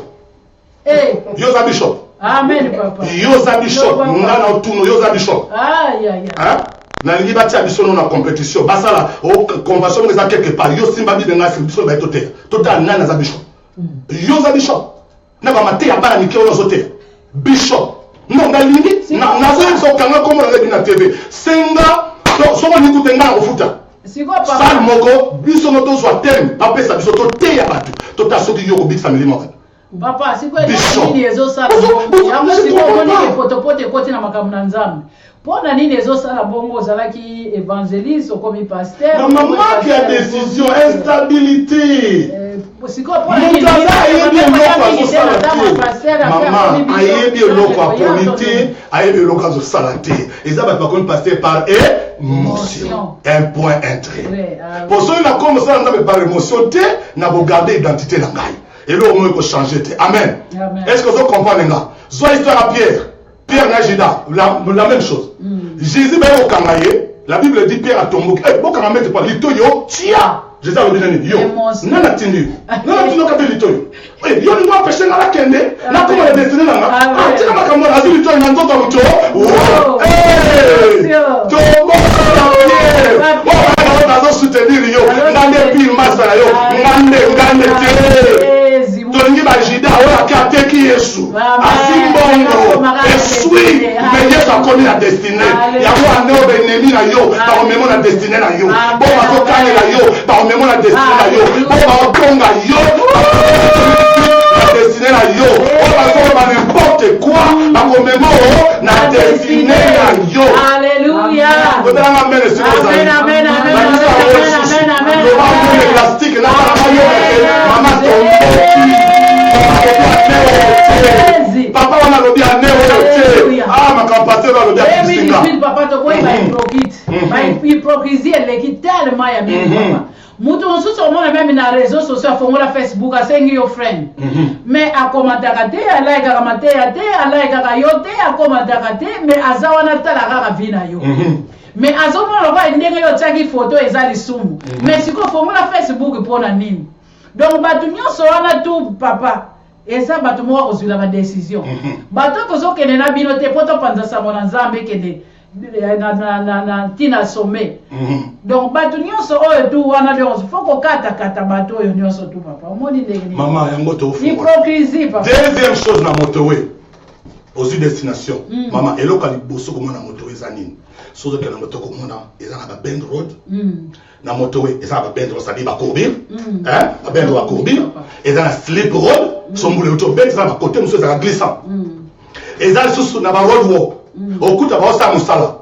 Yo za bishop. Amen papa. Yo za bishop. Ngana otuno yo za bishop. Hein? Na lingi batia biso na compétition. Basala o convention ngeza quelque part. Yo simba bi benga biso ba tote. Total nana za bishop. Yo za bishop. Na ba mate ya bana mikeo zo te. Bishop. Non na lingi na zo so kanga comme na TV. Senga so ko ni kutenga ofuta. Sal moko biso no to so terme apesa biso to te ya bato to ta soki yo ko big family mo Papa, si quoi nini ezosala bongo. Yango si quoi nini potopote kote na makambo na Nzambe. Pour nini ezosala bongo ozalaki évangéliste comme pasteur. Non, maman qui a décision, instabilité. Maman, ayebi eloko apolité, ayebi eloko azosala te. Eza bato bakomi pasteur par émotion. Un point entré. Pour ceux qui ont commencé par émotion, na bo garder identité na ngai. Et là au moins il faut changer. Amen. Est-ce que vous comprenez là? Soit histoire à Pierre. Pierre et Judas, la même chose. Jésus va au Kangaye. La Bible dit Pierre a tombé. Eh, bon quand on met pas l'itoyo, tia. Jésus a dit yo. Non la tenu. Non la tenu quand l'itoyo. Eh, yo ni moi péché dans la kende. Là comment la destinée là? Ah, tu comme comment la vie l'itoyo dans ton auto. Oh. Eh. Tombo Pierre. Oh, on va soutenir yo. Ngande pile masala yo. Ngande te. Tolingi ba Judas oya kateki Yesu. Asimbongo. Esui. Mais Yesu a connu la destinée. Yako ane ennemi na yo. Ba omemo la destinée na yo. Bo ba ko kane na yo. Ba omemo la destinée na yo. Bo ba otonga yo. La destinée na yo. Bo ba ko ba n'importe quoi. Ba omemo na destinée na yo. Alléluia. Amen, amen, amen, amen. Plastique là, papa on a le bien né. Ah ma campagne va le bien. Papa to boy by hypocrisie elle qui tellement ya bien papa. Mutu on sous mon même na réseaux sociaux font la Facebook a sengi your friend. Mais a commenter kate a like a commenter ate a like a yote a commenter kate mais azawana tala ka vina yo. Mais azomona ba ndenge yo tsaki photo ezali sumu. Mais siko font la Facebook pour na nini. Donc batu nyonso wana tout papa. Et ça batu mo ozula ba décision. Batu tozo kene na bino te poto panza sa mona Nzambe kene na tina sommet. Donc batu nyonso oyo tu wana nyonso faut ko kata batu oyo nyonso tu papa. Omoni ndenge. Maman yango to fu. Hypocrisie papa. Deuxième chose na motowe. Aussi destination. Maman eloko liboso ko mona motowe zanini. Sozo ke na moto ko mona ezana ba bend road. Na motowe ezana ba bend road ça dit ba courbir. Hein? Ba bend road courbir. Ezana slip road. Sombule auto bend ça ba côté monsieur ça glissant. Ezana sous na ba road walk. Okuta ba osa musala.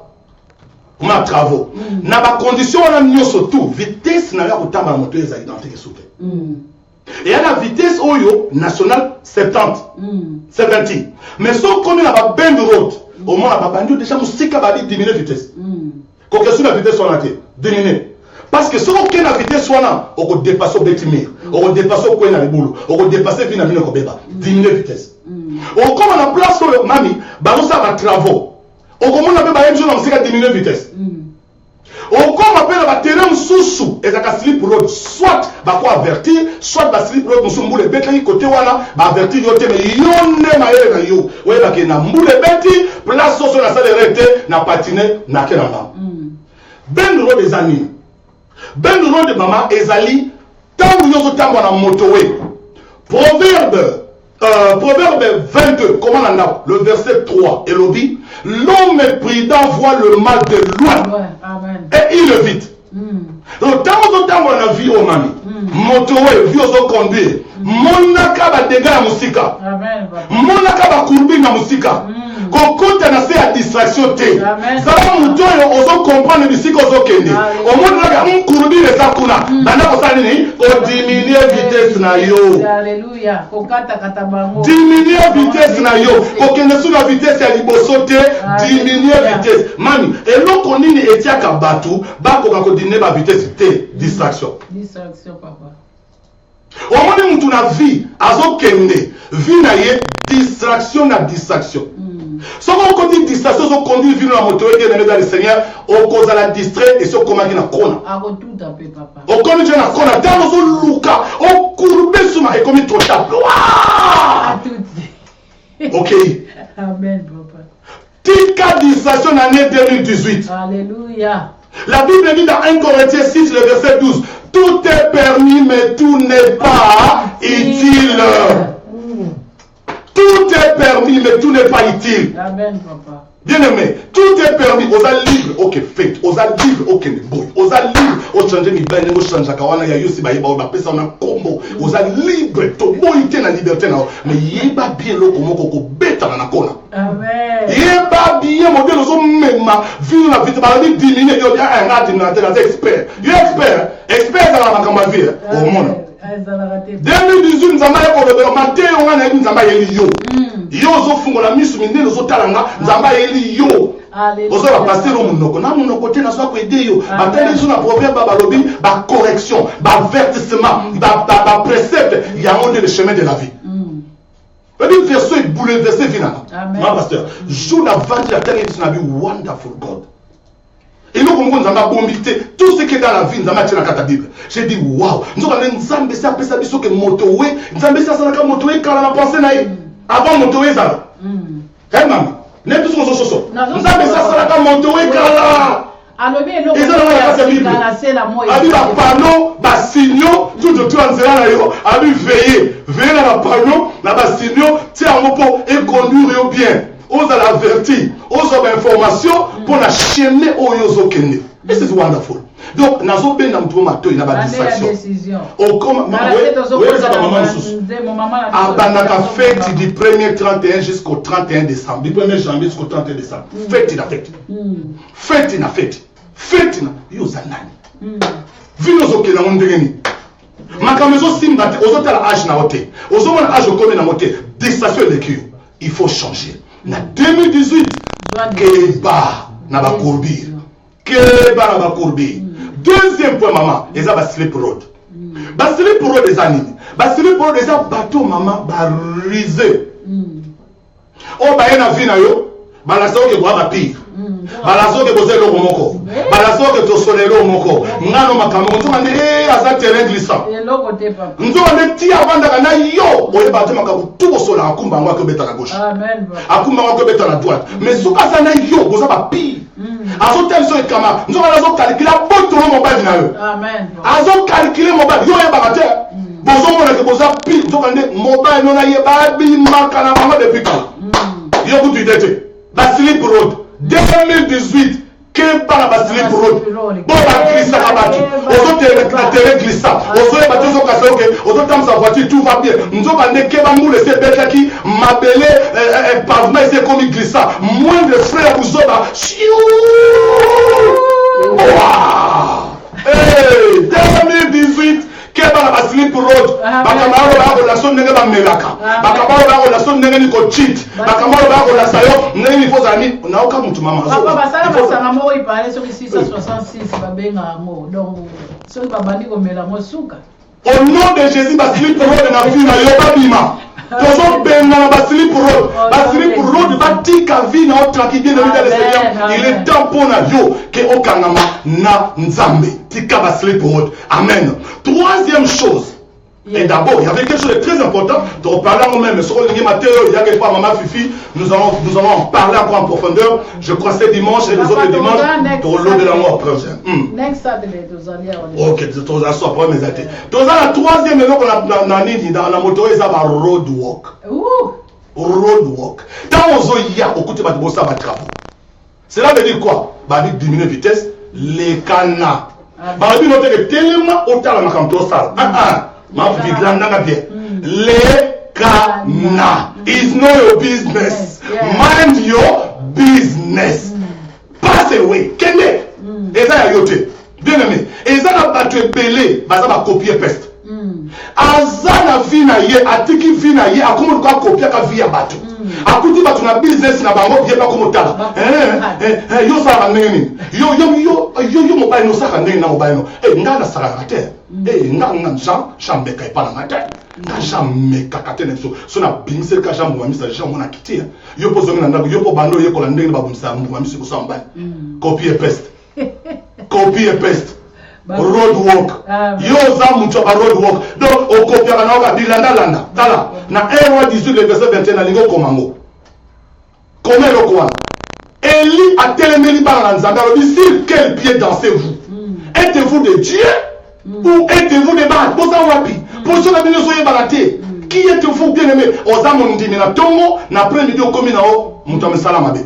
Ma travaux. Na ba condition wana nyonso tout vitesse na ya kotamba na moto eza identique soupe. Et à la vitesse oyo national 70. 70. Mais so comme na ba bend road au moins la bandi déjà musika ba di diminuer vitesse. Ko question la vitesse on a été diminuer. Parce que si on a la vitesse wana on peut dépasser au betimir, on peut dépasser au coin na libulu, on peut dépasser vina vina ko beba, diminuer vitesse. On comme la place sur mami, ba on ça va travaux. On commence à faire une chose dans diminuer vitesse. On comme appelle la terrain sous et ça slip road soit ba ko avertir soit ba slip road musu mbule beti côté wana ba avertir yote mais yonne maele na yo we ba ke na mbule beti place sur la salle arrêté na patiner na kelanga ben road des amis ben road mama ezali tangu yozo tangu na motowe Proverbe 22, comment on a le verset 3, et l'obit, l'homme prudent voit le mal de loin, et il évite. Donc, tant on a vu au mami, motowe, vu au conduire, monaka ba dégâts la musika, monaka ba courbi na musika, kokota na se à distraction te, ça muto ozo comprendre musika ozo kende, au monde là courbi les sakuna, bana ko sali ni, o diminuer vitesse na yo. Alléluia, kokata kata bango. Diminuer vitesse na yo, kokende sur la vitesse ya liboso te, diminuer vitesse. Mami, eloko nini etiaka batu, ba ko diminuer ba vitesse te, distraction. Distraction papa. Au moment où tu as vie, azo kende, vie na ye, distraction na distraction. Si on dit distraction, on conduit vie na moto et bien dans le Seigneur, on cause la distrait et si on commence à kona. Tout à fait papa. On commence à kona, dans le luka, on courbe sur ma et comme il trop tape. Ok. Amen papa. Tika distraction l'année 2018. Alléluia. La Bible dit dans 1 Corinthiens 6, le verset 12, tout est permis, mais tout n'est pas utile. Tout est permis, mais tout n'est pas utile. Amen, papa. Bien-aimé, tout est permis. Aux libre, ok, fait. Aux libre, ok, boy. Aux libre, au changer mi bain, au changer kawana ya yosi ba yeba o ba pesa na combo. Aux libre, to boy te na liberté na. Mais yeba bien lo komoko ko beta na kona. Amen. Yeba bien modèle ozo mema, vu la vie ba li diminuer yo bien un rat na te expert. Yo expert dans la makamba vie au monde. 2018 nzamba yako bebelo matin on a nzamba yeli yo. Yo zo fungola misu mindelo zo talanga nzamba yeli yo. Ozo va passer au monoko na monoko te na so ko aider yo. Batele zo na proverbe ba lobi ba correction, ba avertissement, ba précepte, il y a le chemin de la vie. Le verset est bouleversé finalement. Ma pasteur, jour d'avant la terre est une wonderful God. Et nous, comme nous avons bombité, tout ce qui est dans la vie, nous avons tiré la Bible. J'ai dit, waouh, nous avons dit, ça peut s'appeler que motoé, nous avons dit, ça c'est motoé quand on a pensé avant motoé, ça. Eh, maman, nous avons dit, nous avons dit, ça c'est motoé quand là. Alors, bien, nous avons dit, la panneau, la signaux, tout le temps, a dit, veillez dans la panneau, la signaux, tiens, on peut et conduire bien. On a l'averti, on a l'information pour la chaîner au Yozokene. This is wonderful. Donc, nous avons bien il y a une distraction. Au comme fête du 1er 31 jusqu'au 31 décembre. Du 1er janvier jusqu'au 31 décembre. Fête na fête. Fête na fête. Fête na Yozanani. Vinozokena on dégeni. Makamezo simbate, aux autres la âge na hoté. Aux autres la âge au commun na hoté. Distraction de cul. Il faut changer. Na 2018, Keba na ba courbir. Keba na ba courbir. Deuxième point, maman, ils ont slip road. Ba slip road des animes. Ba slip road des bateau, maman, ba risé. Oh, ba yena vina yo. Ba la soke boa ba pire. Ba la soke boze lo moko. Ba la soke to solelo moko. Ngano makambo. Nzo mande aza terrain glissant. Nzo mande ti avanda kana yo. Oye ba te makabu tout sola akumba ngwa ko beta na gauche. Amen. Akumba ngwa ko beta na droite. Mais suka sana yo boza ba pire. Azo tel so ekama. Nzo mande azo calculer boto mo mobile na yo. Amen. Azo calculer mobile yo ya ba te. Bozo mo na ke boza pire. Nzo mande mobile no na ye ba bi makana mama depuis quand. Yo ku tu dete. Baslip Road 2018 Keba na Baslip Road bon la glissa kabatu ozo terrain glissa ozo e bateau zo kasa ok ozo tam sa voiture tout va bien nzo bande Keba moule se beta ki mabele pavement c'est comme glissa moins de frères vous oba hey 2018 Keba na Baslip Road bakamaro ba relation ndenge ba melaka bakamaro ba relation ndenge ni ko cheat bakamaro ba relation yo ndenge ni faut ami na oka mutu mama papa basala basanga mo ipale so 666 babenga ngo donc so babandi ko mela mo suka au nom de Jésus Baslip Road na vie na yo babima tozo benga na Baslip Road batika vie na tranquille dans le Seigneur il est temps pour na yo que okangama na nzambe tika Baslip Road amen. Troisième chose. Et d'abord, il y avait quelque chose de très important. De reparler en même. Sur le matin, il y a quelque part, maman Fifi, nous allons en parler encore en profondeur. Je crois que c'est dimanche et les autres dimanches. Pour l'eau de la mort prochaine. Next Saturday, ok, tu as soit pour mes athées. Tu as la troisième maison qu'on a dans la moto, ils ont un road walk. Road walk. Dans Ozoya, au côté de Bossa, va travaux. Cela veut dire quoi? Bah, diminuer vitesse, les canards. Bah, il note que tellement autant la makamto sale. Ma vie bien. Les canards. It's not your business. Mind your business. Pass away. Kende. Et ça, il y a yoté. Bien aimé. Et ça, il a battu belé. Bah, ça va copier peste. Azana vina ye, atiki vina ye, akomo luka copier ka via batu. Akuti batu na business na bango bien pas comme tala. Yo sa ngeni. Yo mobile no sa ngeni na mobile no. Ngana sala ngate. Ngana chambe kai pa na ngate. Na chambe kakate ne so na binsel ka chambe wa misa chambe na kitia. Yo pozo ngana ndako yo po bando ye kola ndenge ba bumsa mu wa misi ko samba. Copy and paste. Copy and paste. Road walk. Yo za mucho ba road walk. Donc au copia kana ka dilanda tala. Na Erwa 18 le verset 21 na lingo komango. Comment le quoi? Eli a téléméli par l'anzanda. Sur quel pied dansez-vous? Êtes-vous de Dieu ou êtes-vous des bâtards? Pour ça wapi. Pour ça la bino soye balaté. qui est vous bien aimé? Oza mondimi na tongo, na après-midi au komi na o, muta mesala mabe.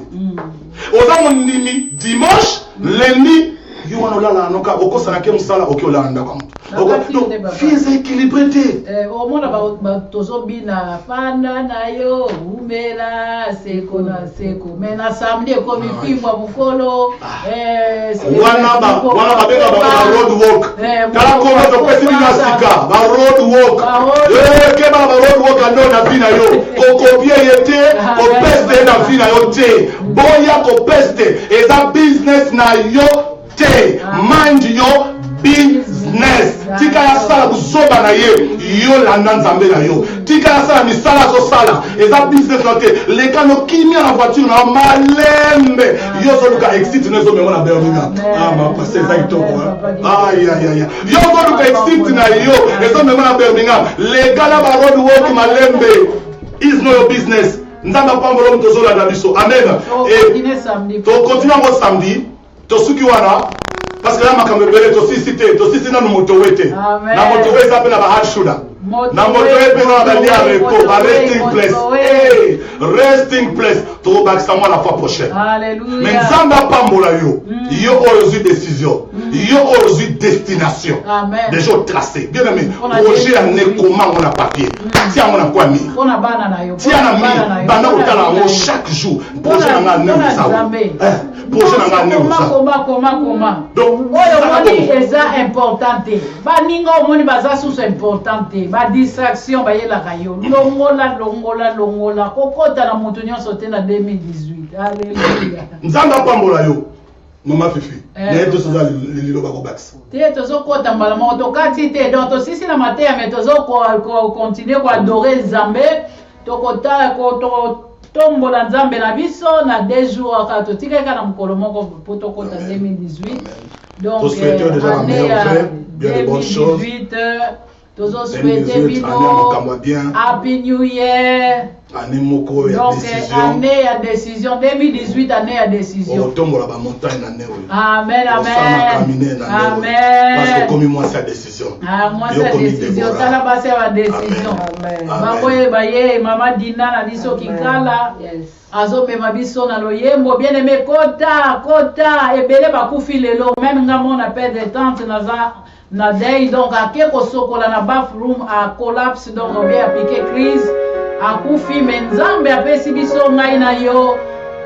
Oza mondimi dimanche, lundi, yo wana olala noka okosana ke musala oki olala ndako mutu. Fils équilibré te. Au moins ba tozobi na fanda na yo, umela seko na seko. Mais na samedi komi fimwa mukolo, wana ba benga ba road walk. Kala ko ba pesi bina sika, ba road walk. Ke ba road walk ando na bina yo. Ko copier yete, ko peste na bina yo te. Boya ko peste, eza business na yo. Mind your business. Tika ya sala kusoba na ye yo landa nzambe na yo. Tika ya sala misala zo sala eza business na te. Leka no kimia na voiture na malembe yo zo luka exit na zo memo na Birmingham. Ah ma passer ça itoko. Aïe aïe aïe. Yo zo luka exit na yo ezo memo na Birmingham. Leka la ba road walk malembe is no your business. Nzamba pambolo mtozo la biso. Amen. Et to continue encore samedi. Tosuki wana parce que là makambe bele to sisi na moto wete na moto wete ape na ba hard shoulder na moto wete na ba lia repo ba resting place resting place to bakisa moi la fois prochaine. Alléluia. Mais nzamba pambola yo yo aujourd'hui décision yo aujourd'hui destination déjà tracé bien aimé projet en est comment on a papier tiens on a quoi mis on a bana na yo tiens na mi bana ko tala mo chaque jour projet na ne ça projet na ne ça comment donc oyo eza importante baninga omoni baza sous importante ba distraction ba yela kayo longola kokota na mutu nyonso te na 2018. Alléluia. Nzamba pambola yo mama fifi na eto soza lilo ba ko bakisa te tozo kota mbala mo to kati te donc to sisi na mateya mais tozo ko continuer ko adorer Nzambe to kota ko to tombola Nzambe na biso na 2 jours ka to tikeka na mukolo moko poto kota 2018. Donc to souhaiter déjà la meilleure bien de bonnes choses. Tozo souhaiter bino Happy New Year. Année moko ya décision. Année ya décision 2018 année ya décision. Otombola ba montagne na neo. Amen amen. Amen. Parce que comme moi sa décision. Ah moi sa décision tala base ba décision. Bakoye baye mama Dina na biso kikala. Yes. Azo mema biso na loyembo bien aimé kota ebele bakufi lelo même ngamo na père de tante naza na day donc akeko sokola na bathroom a collapse donc on vient appliquer crise akufi Nzambe apesi biso ngai na yo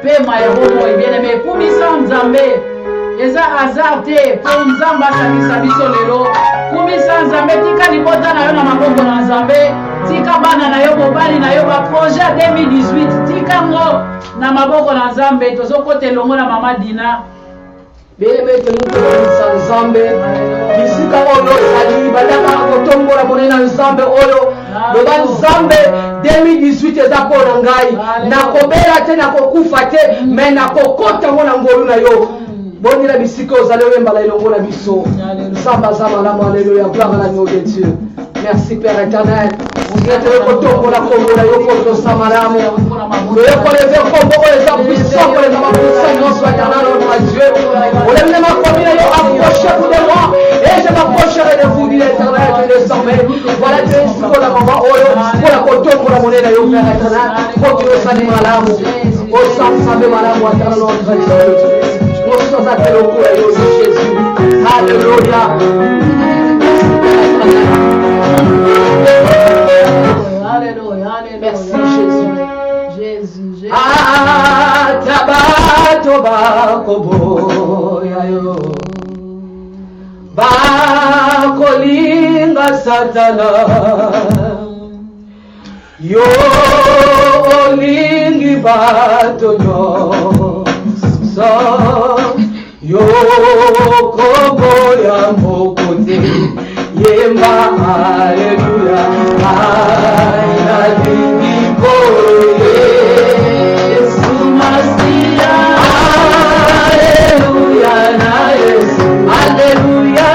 pe mayeromo bien aimé kumisa Nzambe eza hasard te po Nzambe asangisa biso lelo kumisa Nzambe tika libota na yo na maboko na Nzambe tika bana na yo mobali na yo ba projet 2018 tika ngo na maboko na Nzambe tozokote longo na mama Dina bebe temukolisa Nzambe bisika oyo ezali balaka kotombola monena Nzambe oyo loba Nzambe 2018 eza mpona ngai nakobela te nakokufa te mais nakokota ngo na ngolu na yo bonila bisika ozali oyembala elongo na biso Nzambe aza malamu. Alléluia, gloire à l'agneau de Dieu. Merci Père éternel. Ngete kotombola kombola yo kotosa malamu oyo koleve kombo oyo eza puissant koleza mapuissant nyonso éternel notre Dieu olevile makomi na yo approchez-vous de moi et je m'approcherai de vous dit l'éternel Dieu désormais voilà tu es ici mpona mama oyo mpona kotombola monene yo Père éternel po tosali malamu osali Nzambe malamu éternel notre Dieu mosusu aza te lokola yo Jésus. Alléluia. Merci Jésus. Tabato bakoboya yo bakolinga Satana yo olingi bato nyonso yo koboya mokote yemba. Hallelujah. Hallelujah.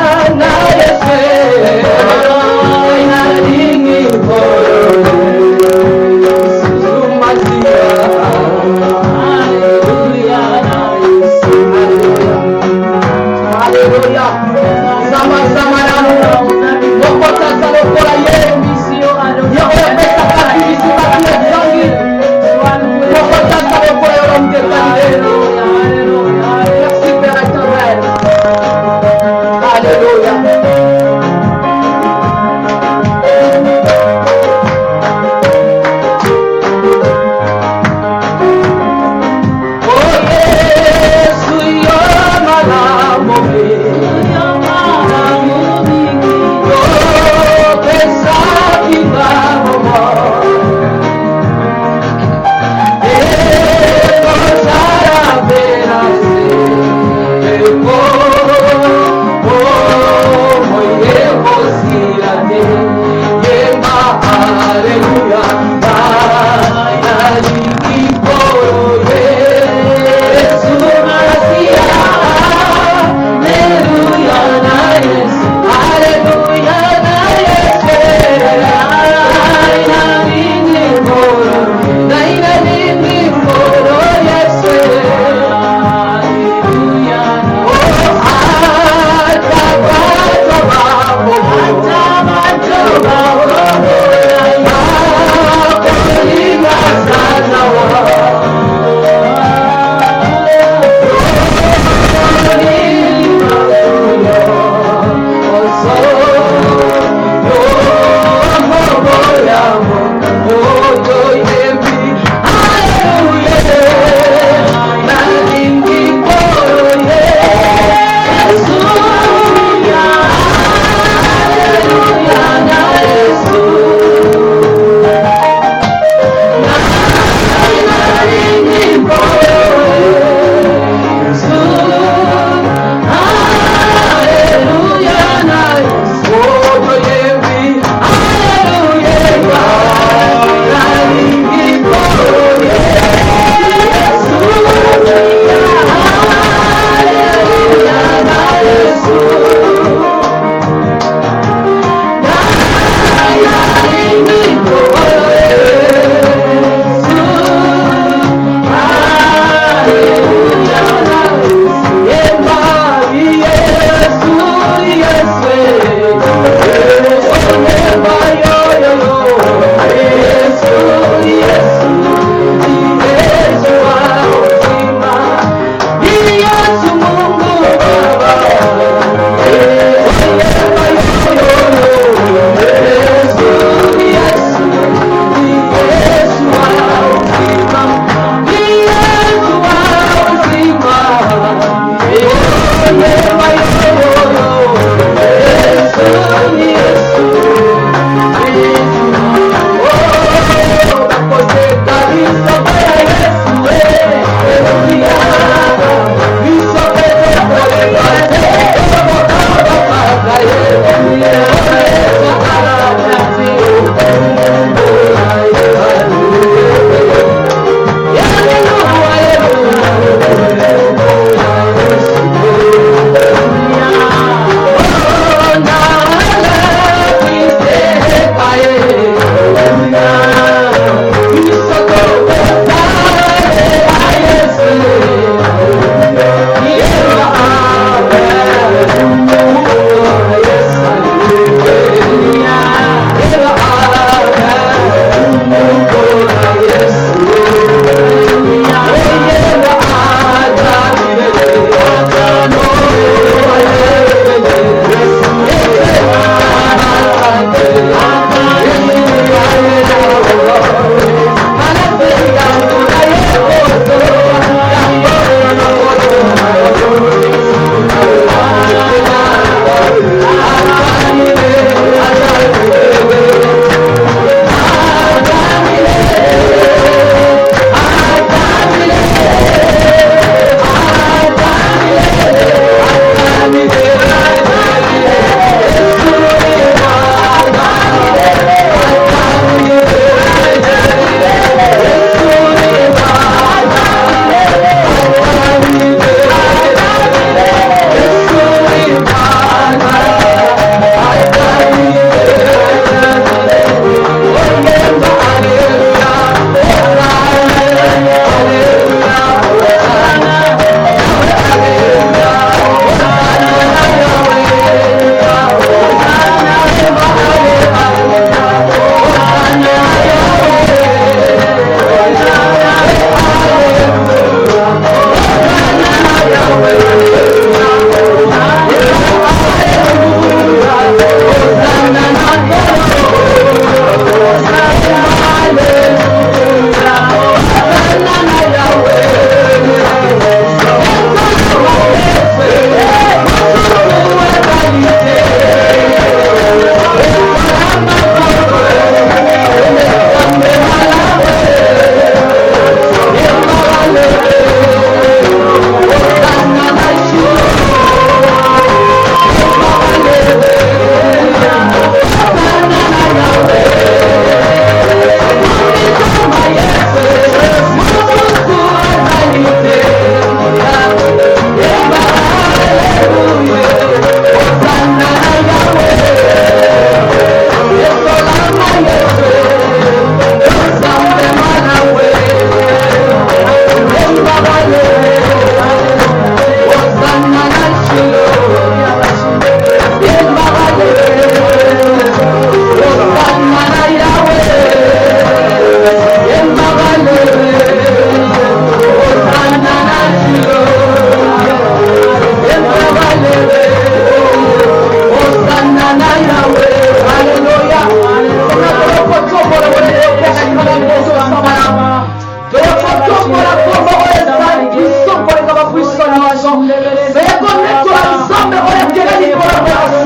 collaboration. Fais connaître ensemble, on est bien dit collaboration.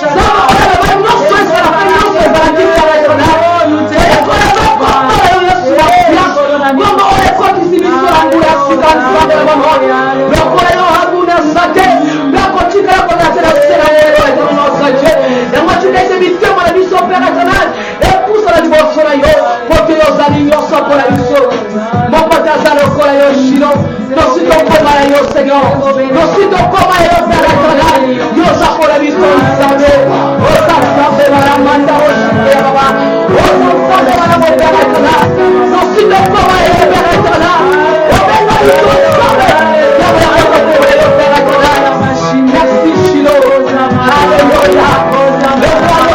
Ça va, on est vraiment non soit ça la fin, non soit ça la fin, fais collaboration, comment on est quoi qui s'y met sur la boule à 6 ans, le collaboration a boule à saké, la continue à connaître la scène, et moi tu laisses éviter mon ami son père éternel, et pousse la divorce sur la yo, pour que les amis soient pour la mission. Mon pote a le collaboration chino, non si ton combat est au Seigneur, non si ton combat est au père éternel, yo ça pour la mission, oh ça fait la manda, oh ça fait la père éternel, non si ton combat est au père éternel, oh ben non il faut savoir, merci Chino, alléluia, le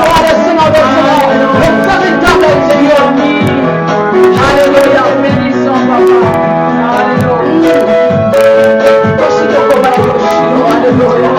roi des seigneurs des seigneurs, le véritable Seigneur, alléluia, bénissons papa, alléluia, merci ton combat est au Chino, alléluia.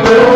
Yeah.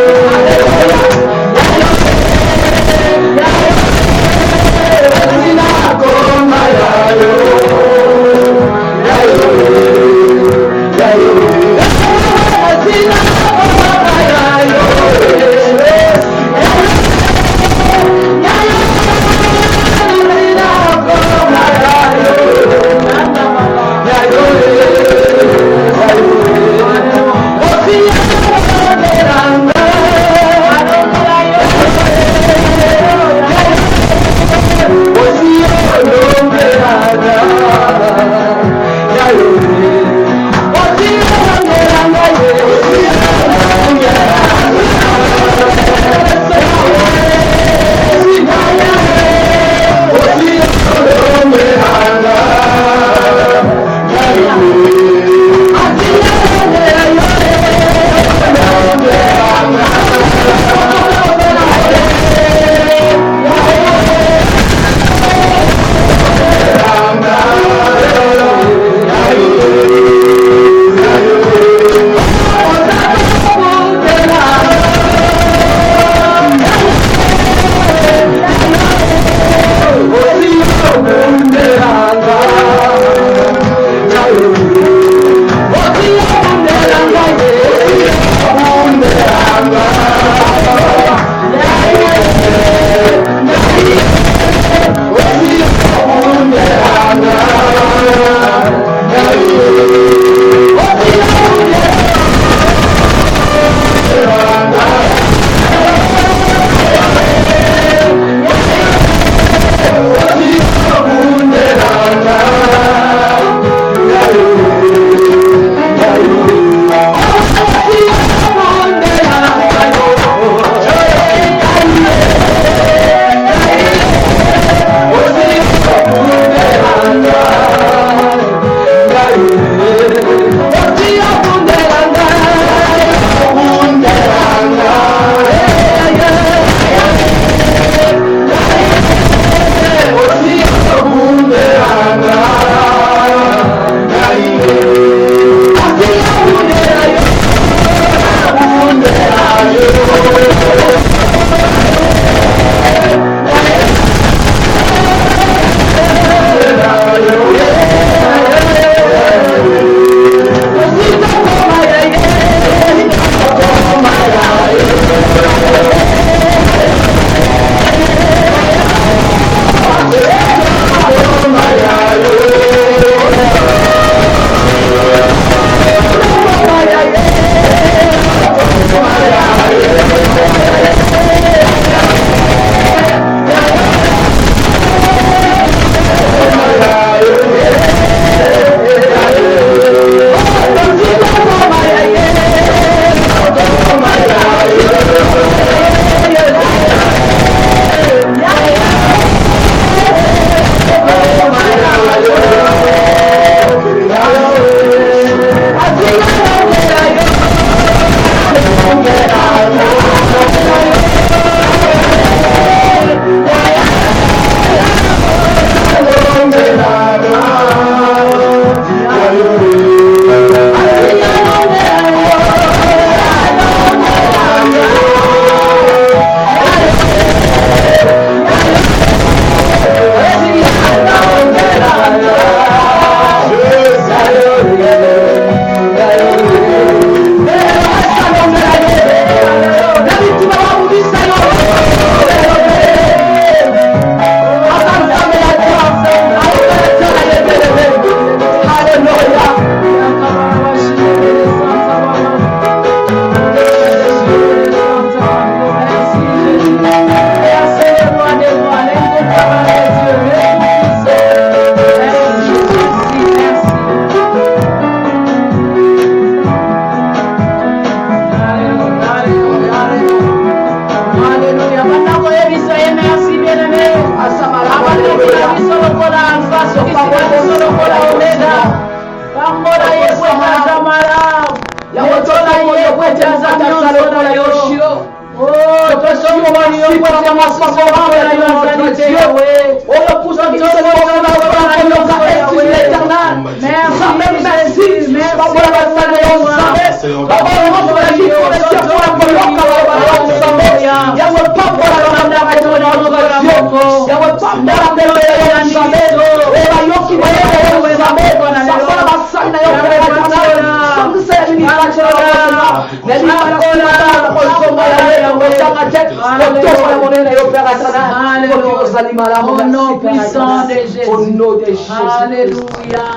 Au nom puissant de Jésus. Au nom de Jésus. Alléluia.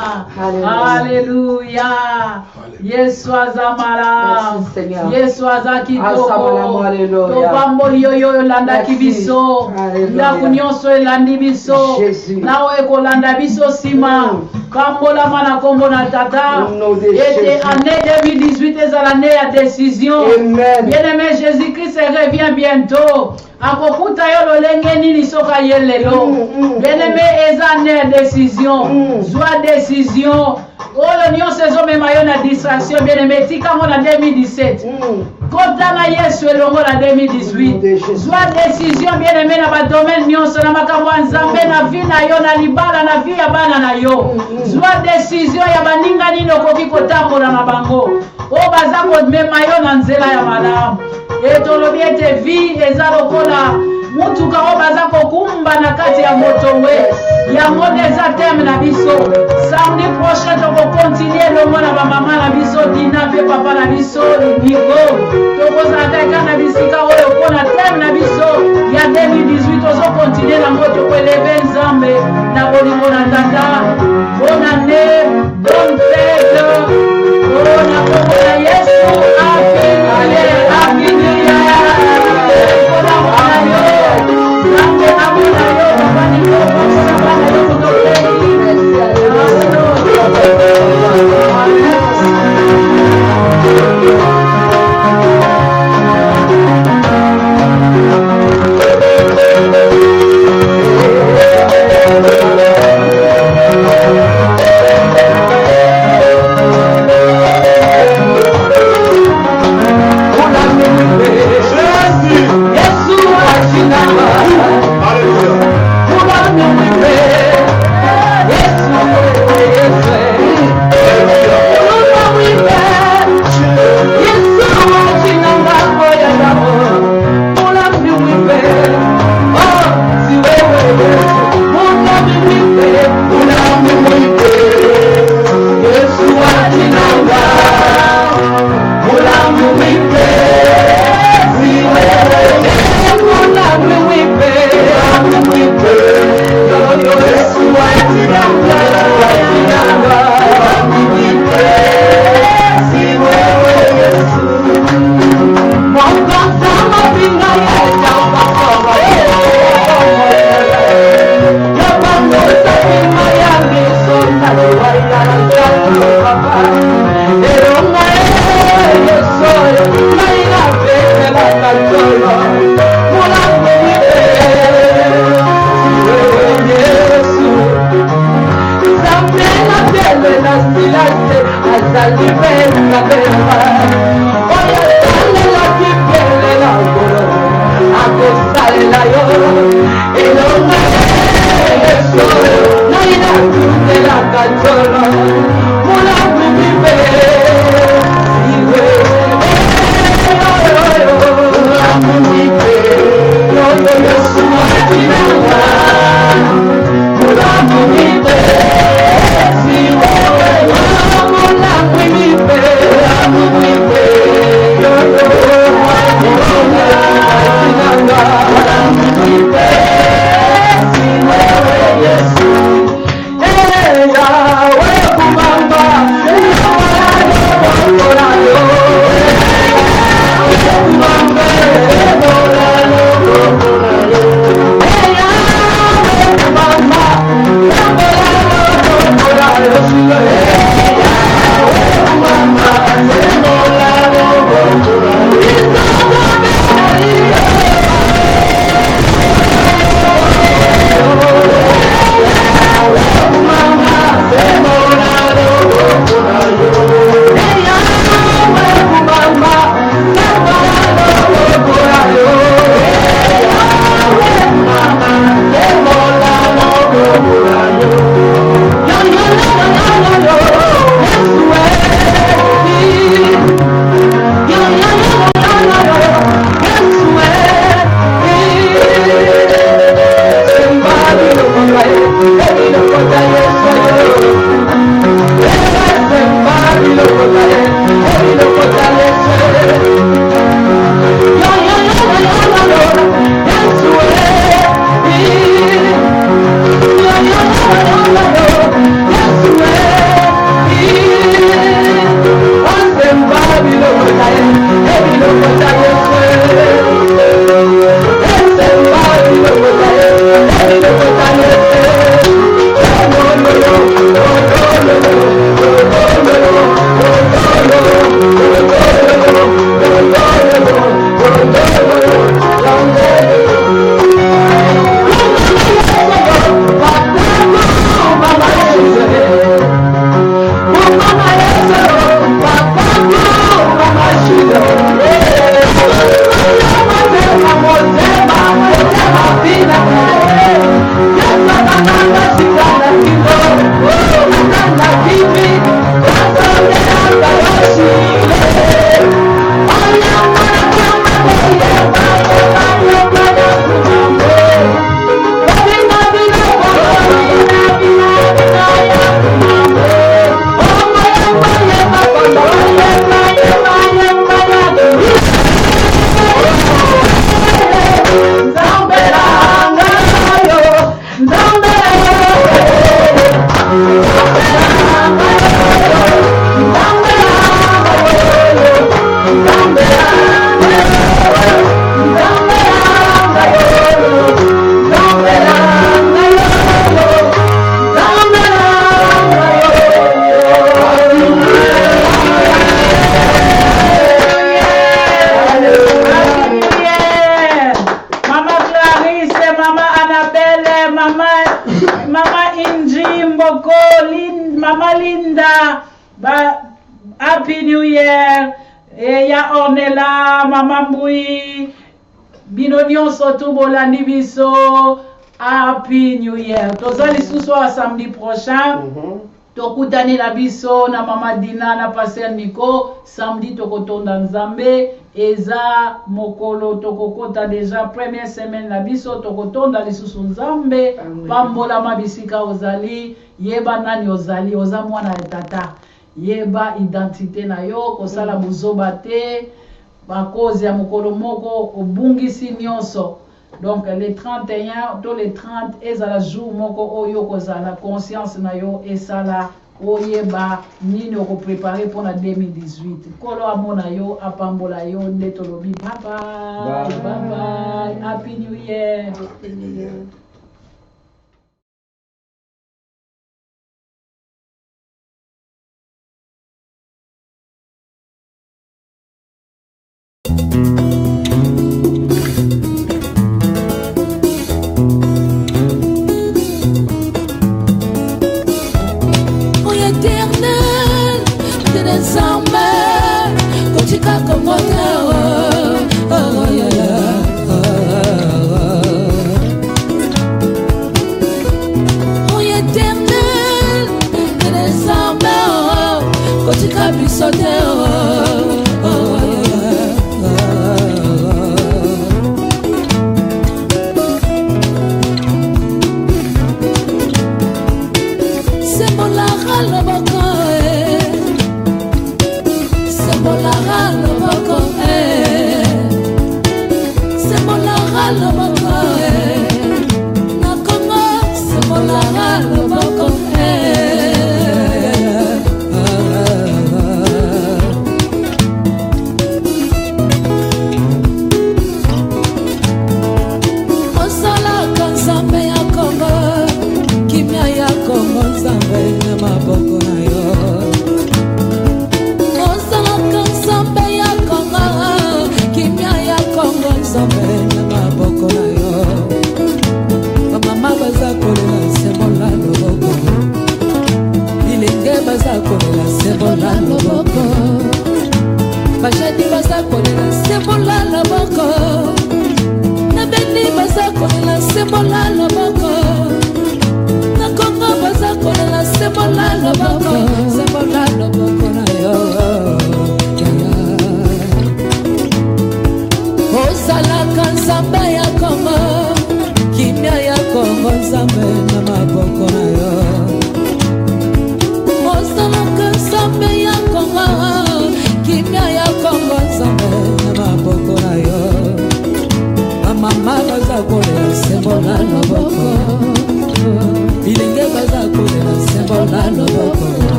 Alléluia. Yesu azamala. Yesu azakitoko. Topamboli yoyo landa kibiso. La kunyonso elandi biso. La oeko landa biso sima. Kambola mana kombo na tata. Et année 2018 est l'année à décision. Bien-aimé, Jésus-Christ revient bientôt. Akokuta yo lolenge nini soka yelelo. Bien-aimé, eza année à décision. Joie décision. Olo nyonso ezomema yo na distraction. Bien-aimé, tika mo na 2017. Kota na Yesu elongo na 2018. Joie décision, bien-aimé, na ba domaine nyonso na makambo ya Nzambe na vie na yo na libala na vie ya bana na yo. Joie décision ya baninga nini okoki kotambola na bango. O baza komema yo na nzela ya malamu. Etolobi ete vie eza lokola mutuka o baza kokumba na kati ya motowe. Yango eza terme na biso. Samedi prochain tokokontinue longo na bamama na biso Dina pe papa na biso Nico. Tokozala kaka na bisika oyo mpona terme na biso ya 2018 tozokontinue nango tokoeleve Nzambe na bolingo na tata. Bonne année, bonne fête. Oh na kombo na Yesu. Happy New Year. Hey, Yahweh, Et ya Ornella, Maman Boui, bino nyonso tu bolandi biso. Happy New Year. Tozali suso à samedi prochain. Tokutani na biso na Mama Dina na Pasteur Nico. Samedi tokotonda Nzambe. Eza mokolo tokokota déjà première semaine na biso tokotonda lisusu Nzambe. Pambola mabisika ozali. Yeba nani ozali. Oza mwana ya tata. Yeba identité na yo. Kosala buzoba te. Bakozi ya mokolo moko obungisi nyonso. Donc les 31, tous les 30, et la jour moko oyo kozala conscience na yo et ça la oyeba nini oko préparer pour la 2018. Kolo amona yo apambola yo ndetolobi bye bye. Bye bye. Happy New Year. Happy New Year.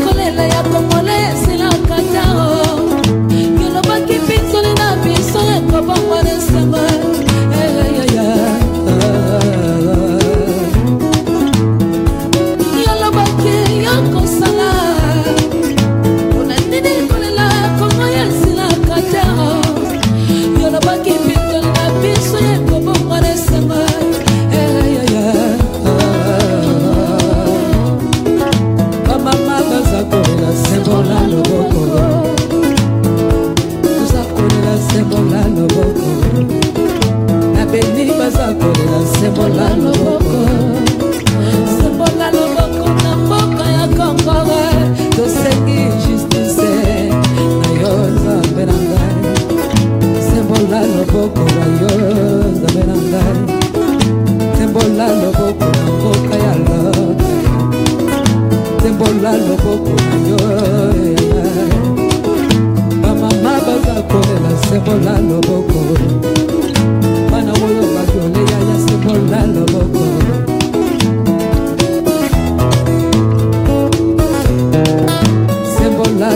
Kolela ya komole sila katao. Yolo baki pinzoli na bi Sembola